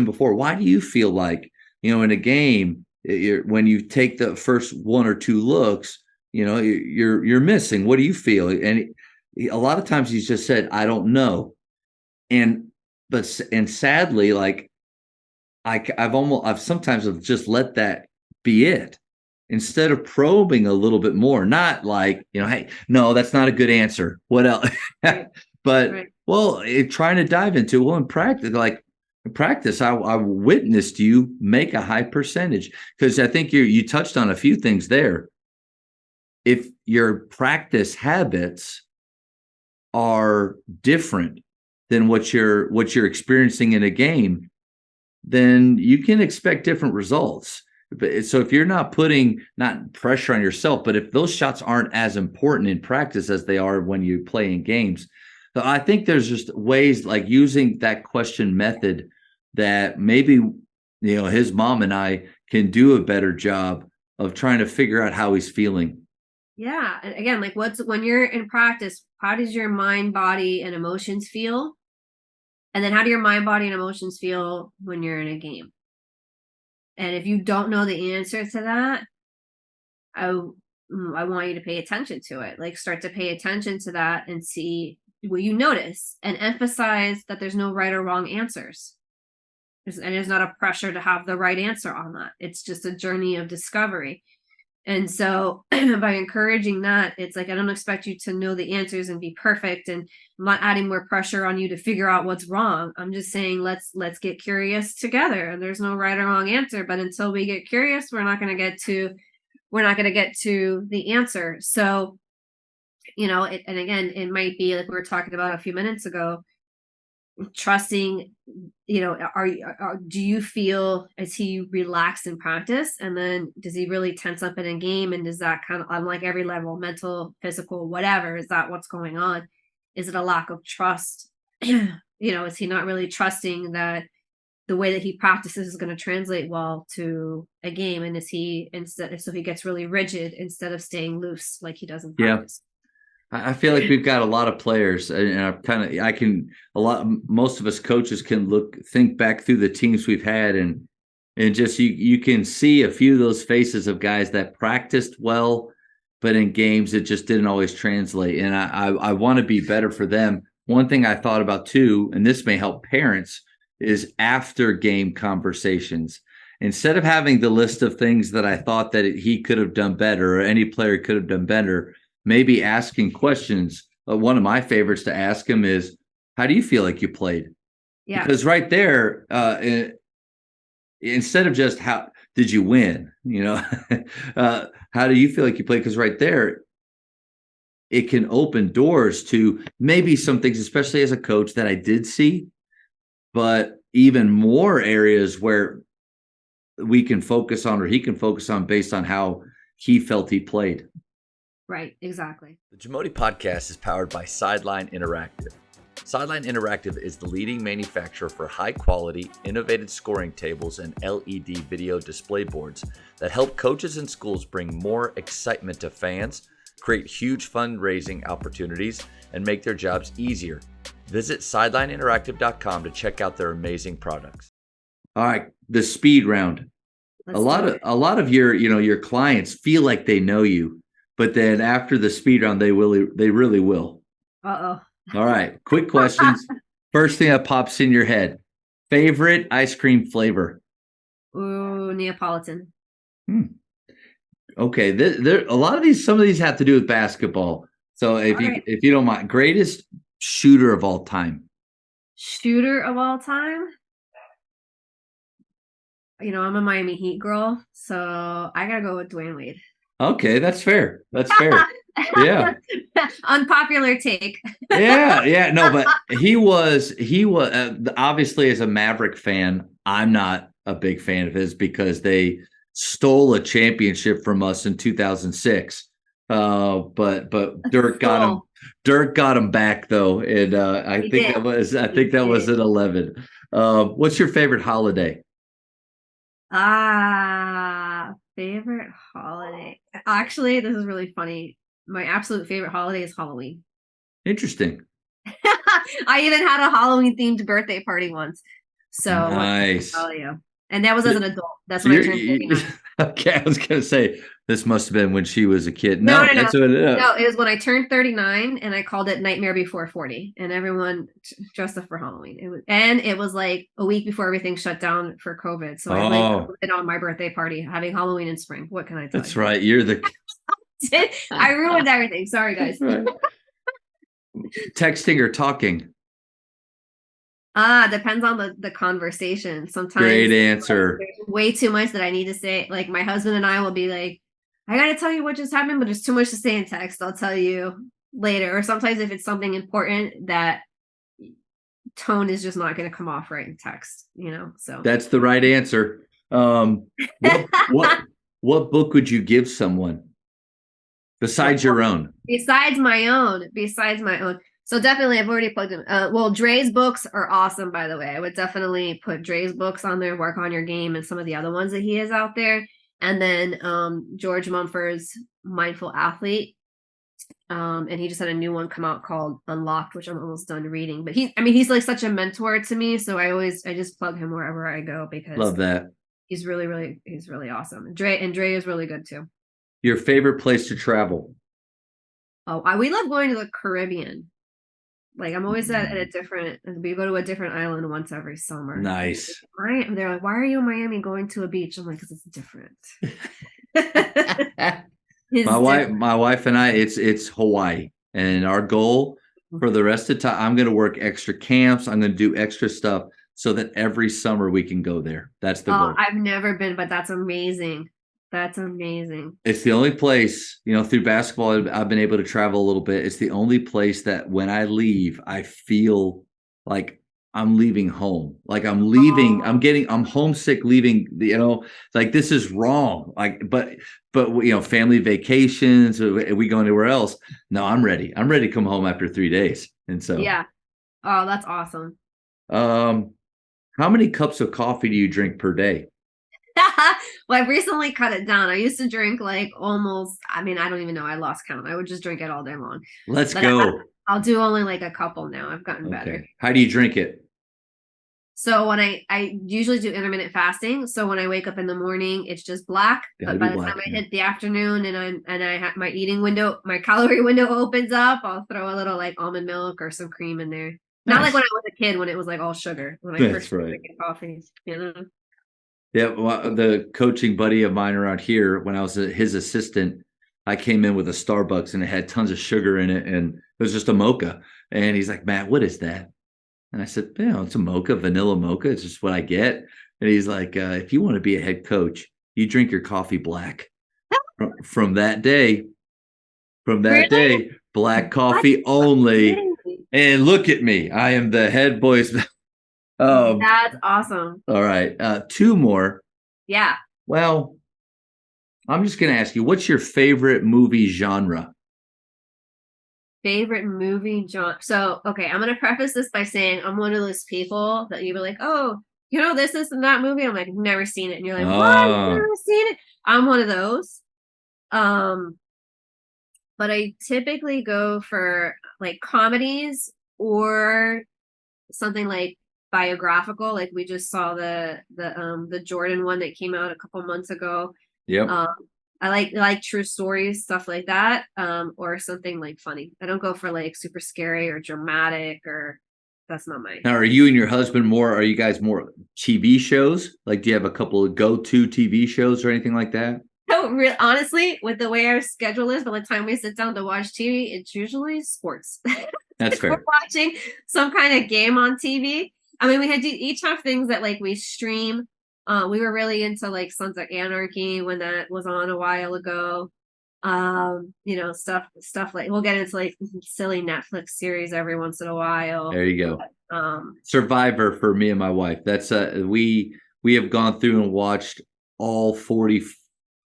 before, why do you feel like, in a game, when you take the first 1 or 2 looks, you're missing. What do you feel? And a lot of times he's just said, I don't know. And sadly, like I've sometimes just let that be it instead of probing a little bit more, not like, hey, no, that's not a good answer. What else? But right. Well, trying to dive into, in practice, I witnessed you make a high percentage, because I think you touched on a few things there. If your practice habits are different than what you're experiencing in a game, then you can expect different results. So if you're not putting not pressure on yourself, but if those shots aren't as important in practice as they are when you play in games, so I think there's just ways like using that question method that maybe his mom and I can do a better job of trying to figure out how he's feeling. Yeah. And again, like when you're in practice, how does your mind, body, and emotions feel? And then how do your mind, body, and emotions feel when you're in a game? And if you don't know the answer to that, I want you to pay attention to it. Like start to pay attention to that and see what you notice, and emphasize that there's no right or wrong answers. And there's not a pressure to have the right answer on that. It's just a journey of discovery. And so by encouraging that, it's like, I don't expect you to know the answers and be perfect. And I'm not adding more pressure on you to figure out what's wrong. I'm just saying, let's get curious together. And there's no right or wrong answer. But until we get curious, we're not going to get to the answer. So, and again, it might be like we were talking about a few minutes ago, trusting, do you feel, is he relaxed in practice, and then does he really tense up in a game, and does that kind of, on like every level, mental, physical, whatever, is that what's going on? Is it a lack of trust? Is he not really trusting that the way that he practices is going to translate well to a game, and so he gets really rigid instead of staying loose like he does in practice? Yeah. I feel like we've got a lot of players, and most of us coaches can think back through the teams we've had, and just you can see a few of those faces of guys that practiced well, but in games it just didn't always translate. And I want to be better for them. One thing I thought about too, and this may help parents, is after game conversations. Instead of having the list of things that I thought that he could have done better, or any player could have done better, maybe asking questions. One of my favorites to ask him is, how do you feel like you played? Yeah. Because right there, instead of just how did you win, how do you feel like you played? Because right there, it can open doors to maybe some things, especially as a coach, that I did see, but even more areas where we can focus on, or he can focus on, based on how he felt he played. Right, exactly. The Jamodi Podcast is powered by Sideline Interactive. Sideline Interactive is the leading manufacturer for high-quality, innovative scoring tables and LED video display boards that help coaches and schools bring more excitement to fans, create huge fundraising opportunities, and make their jobs easier. Visit sidelineinteractive.com to check out their amazing products. All right, the speed round. Let's A lot of your clients feel like they know you, but then after the speed round, they really will. Uh-oh. All right, quick questions. First thing that pops in your head: favorite ice cream flavor? Ooh, Neapolitan. Okay, there a lot of these. Some of these have to do with basketball. So if you don't mind, greatest shooter of all time. Shooter of all time? I'm a Miami Heat girl, so I gotta go with Dwayne Wade. Okay, that's fair. That's fair. Yeah. Unpopular take. Yeah. No, but he was obviously, as a Maverick fan, I'm not a big fan of his because they stole a championship from us in 2006. But Dirk got him. Dirk got him back though, and I think that was at 11. What's your favorite holiday? Favorite holiday. Actually, this is really funny. My absolute favorite holiday is Halloween. Interesting. I even had a Halloween themed birthday party once. So nice. What can I tell you? And that was as an adult. That's when I turned 39. Okay, I was gonna say this must have been when she was a kid. No, no. It was when I turned 39, and I called it Nightmare Before 40, and everyone dressed up for Halloween. It was like a week before everything shut down for COVID. So I blamed it on my birthday party, having Halloween in spring. What can I tell you? That's right. You're the I ruined everything. Sorry, guys. Right. Texting or talking? Depends on the conversation. Sometimes great answer. There's way too much that I need to say. Like my husband and I will be like, I gotta tell you what just happened, but there's too much to say in text. I'll tell you later. Or sometimes if it's something important, that tone is just not gonna come off right in text, So that's the right answer. What book would you give someone besides your own? Besides my own. So definitely, I've already plugged in. Well, Dre's books are awesome, by the way. I would definitely put Dre's books on there, Work on Your Game, and some of the other ones that he has out there. And then George Mumford's Mindful Athlete. And he just had a new one come out called Unlocked, which I'm almost done reading. But he's like such a mentor to me. So I just plug him wherever I go because love that. He's really awesome. Dre is really good too. Your favorite place to travel? Oh, we love going to the Caribbean. Like I'm always we go to a different island once every summer. Nice. They're like, why are you in Miami going to a beach? I'm like, because it's different. My wife and I, it's Hawaii, and our goal for the rest of the time, I'm going to work extra camps. I'm going to do extra stuff so that every summer we can go there. That's the goal. I've never been, but that's amazing. That's amazing. It's the only place, through basketball, I've been able to travel a little bit. It's the only place that when I leave, I feel like I'm leaving home. Like I'm leaving, I'm homesick leaving, like this is wrong. Like, but family vacations, we go anywhere else. No, I'm ready. I'm ready to come home after 3 days. And so, yeah. Oh, that's awesome. How many cups of coffee do you drink per day? Well, I've recently cut it down. I used to drink like almost, I don't even know. I lost count. I would just drink it all day long. Let's go. I'll do only like a couple now. I've gotten better. How do you drink it? So when I usually do intermittent fasting. So when I wake up in the morning, it's just black. But by the time I hit the afternoon and I have my eating window, my calorie window opens up, I'll throw a little like almond milk or some cream in there. Not like when I was a kid when it was like all sugar. When I first started drinking coffee, Yeah, well, the coaching buddy of mine around here, when I was his assistant, I came in with a Starbucks and it had tons of sugar in it, and it was just a mocha. And he's like, "Matt, what is that?" And I said, "It's a mocha, vanilla mocha. It's just what I get." And he's like, "If you want to be a head coach, you drink your coffee black." From that day, black coffee only. And look at me, I am the head boys. That's awesome. All right. 2 more. Yeah. Well, I'm just going to ask you, what's your favorite movie genre? favorite movie genre. So, okay, I'm gonna preface this by saying I'm one of those people that you be like, oh, this and that movie. I'm like, never seen it, and you're like, what? You've Oh, never seen it? I'm one of those. Um, but I typically go for like comedies or something like biographical. Like we just saw the Jordan one that came out a couple months ago. yep. Um, I like true stories, stuff like that, or something like funny. I don't go for like super scary or dramatic, or that's not my. Now, are you and your husband are you guys more TV shows? Like, do you have a couple of go-to TV shows or anything like that? So honestly, with the way our schedule is, by the time we sit down to watch TV, it's usually sports. That's If we're fair. watching some kind of game on TV. I mean, we had to each have things that like we stream. We were really into like Sons of Anarchy when that was on a while ago. Stuff like we'll get into like silly Netflix series every once in a while. There you go. Um, Survivor for me and my wife. That's we have gone through and watched all 40.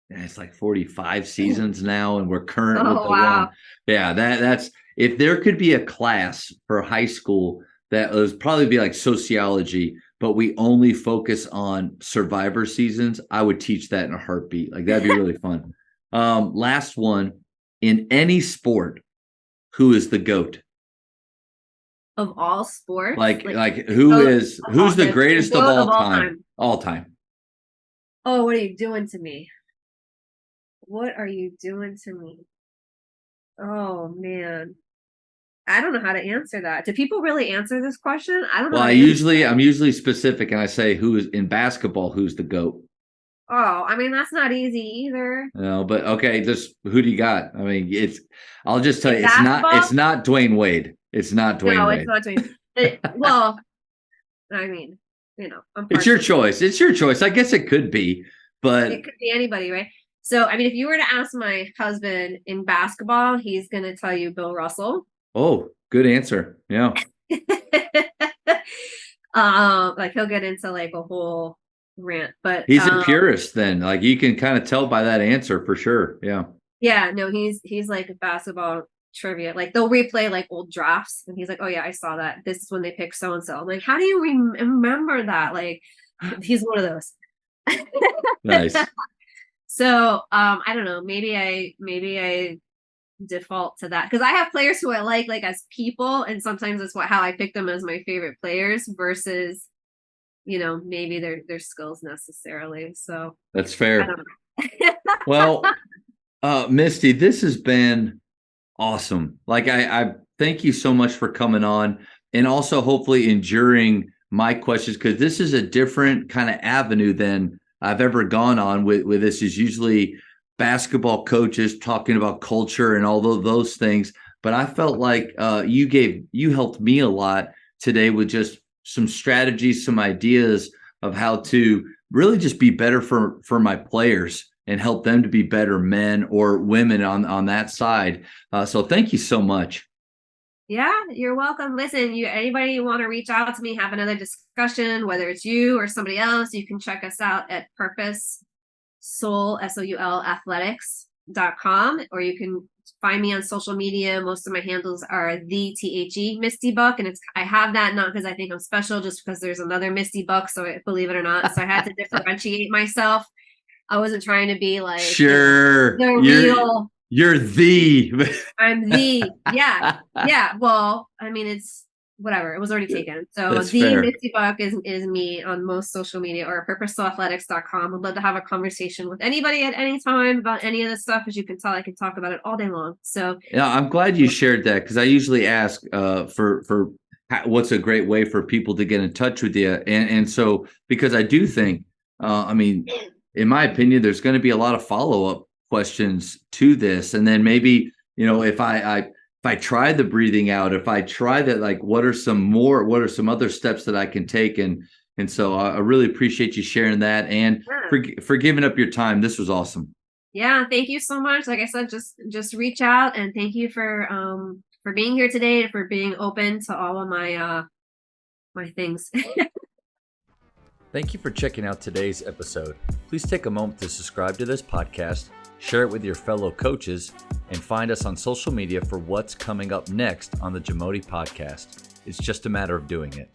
It's like 45 seasons now, and we're current with oh the wow. one. Yeah, that's if there could be a class for high school that would probably be like sociology, but we only focus on Survivor seasons, I would teach that in a heartbeat. Like that'd be really fun. Last one, in any sport, who is the GOAT? Of all sports, Like goat who's the greatest of goat of all all time? time. All time. Oh, what are you doing to me? What are you doing to me? Oh man. I don't know how to answer that. Do people really answer this question? I don't know Well, how to answer that. I'm usually specific and I say who is in basketball, who's the GOAT. Oh, I mean that's not easy either. No, but okay, just who do you got? I mean, I'll just tell In you, basketball? it's not Dwayne Wade. It's not Dwayne No, it's Wade. not doing well, I mean, I'm It's your partial. choice. It's your choice. I guess it could be, but It could be anybody, right? So, I mean, if you were to ask my husband in basketball, he's gonna tell you Bill Russell. oh, good answer. Yeah. Like he'll get into like a whole rant, but He's a purist then. Like you can kind of tell by that answer for sure. Yeah. yeah, no, he's like basketball trivia. Like they'll replay like old drafts, and he's like, "Oh yeah, I saw that. This is when they picked so and so." I'm like, "How do you remember that?" Like, he's one of those. Nice. So, I don't know. Maybe I default to that because I have players who I like as people, and sometimes it's how I pick them as my favorite players versus maybe their skills necessarily. So That's I fair. don't know. Well, Misty, this has been awesome. Like I thank you so much for coming on and also hopefully enduring my questions because this is a different kind of avenue than I've ever gone on with this. Is usually basketball coaches talking about culture and all those things. But I felt like you helped me a lot today with just some strategies, some ideas of how to really just be better for my players and help them to be better men or women on that side. So thank you so much. Yeah, you're welcome. Listen, anybody you want to reach out to me, have another discussion, whether it's you or somebody else, you can check us out at Purpose Soul Soul athletics.com, or you can find me on social media. Most of my handles are the THE Misty Buck, and I have that not because I think I'm special, just because there's another Misty Buck. So believe it or not, so I had to differentiate myself. I wasn't trying to be like Sure, the real. You're the. I'm the yeah. Well, I mean it's whatever. It was already taken. So That's the fair. Misty Buck is me on most social media or purposeathletics.com. I'd love to have a conversation with anybody at any time about any of this stuff. As you can tell, I can talk about it all day long. So Yeah, I'm glad you shared that because I usually ask for what's a great way for people to get in touch with you, and so because I do think, I mean, in my opinion, there's going to be a lot of follow up questions to this, and then maybe if I try the breathing out, if I try that, like what are some other steps that I can take, and so I really appreciate you sharing that and for giving up your time. This was awesome. Yeah, thank you so much. Like I said, just reach out, and thank you for being here today and for being open to all of my my things. Thank you for checking out today's episode. Please take a moment to subscribe to this podcast, share it with your fellow coaches, and find us on social media for what's coming up next on the Jamodi podcast. It's just a matter of doing it.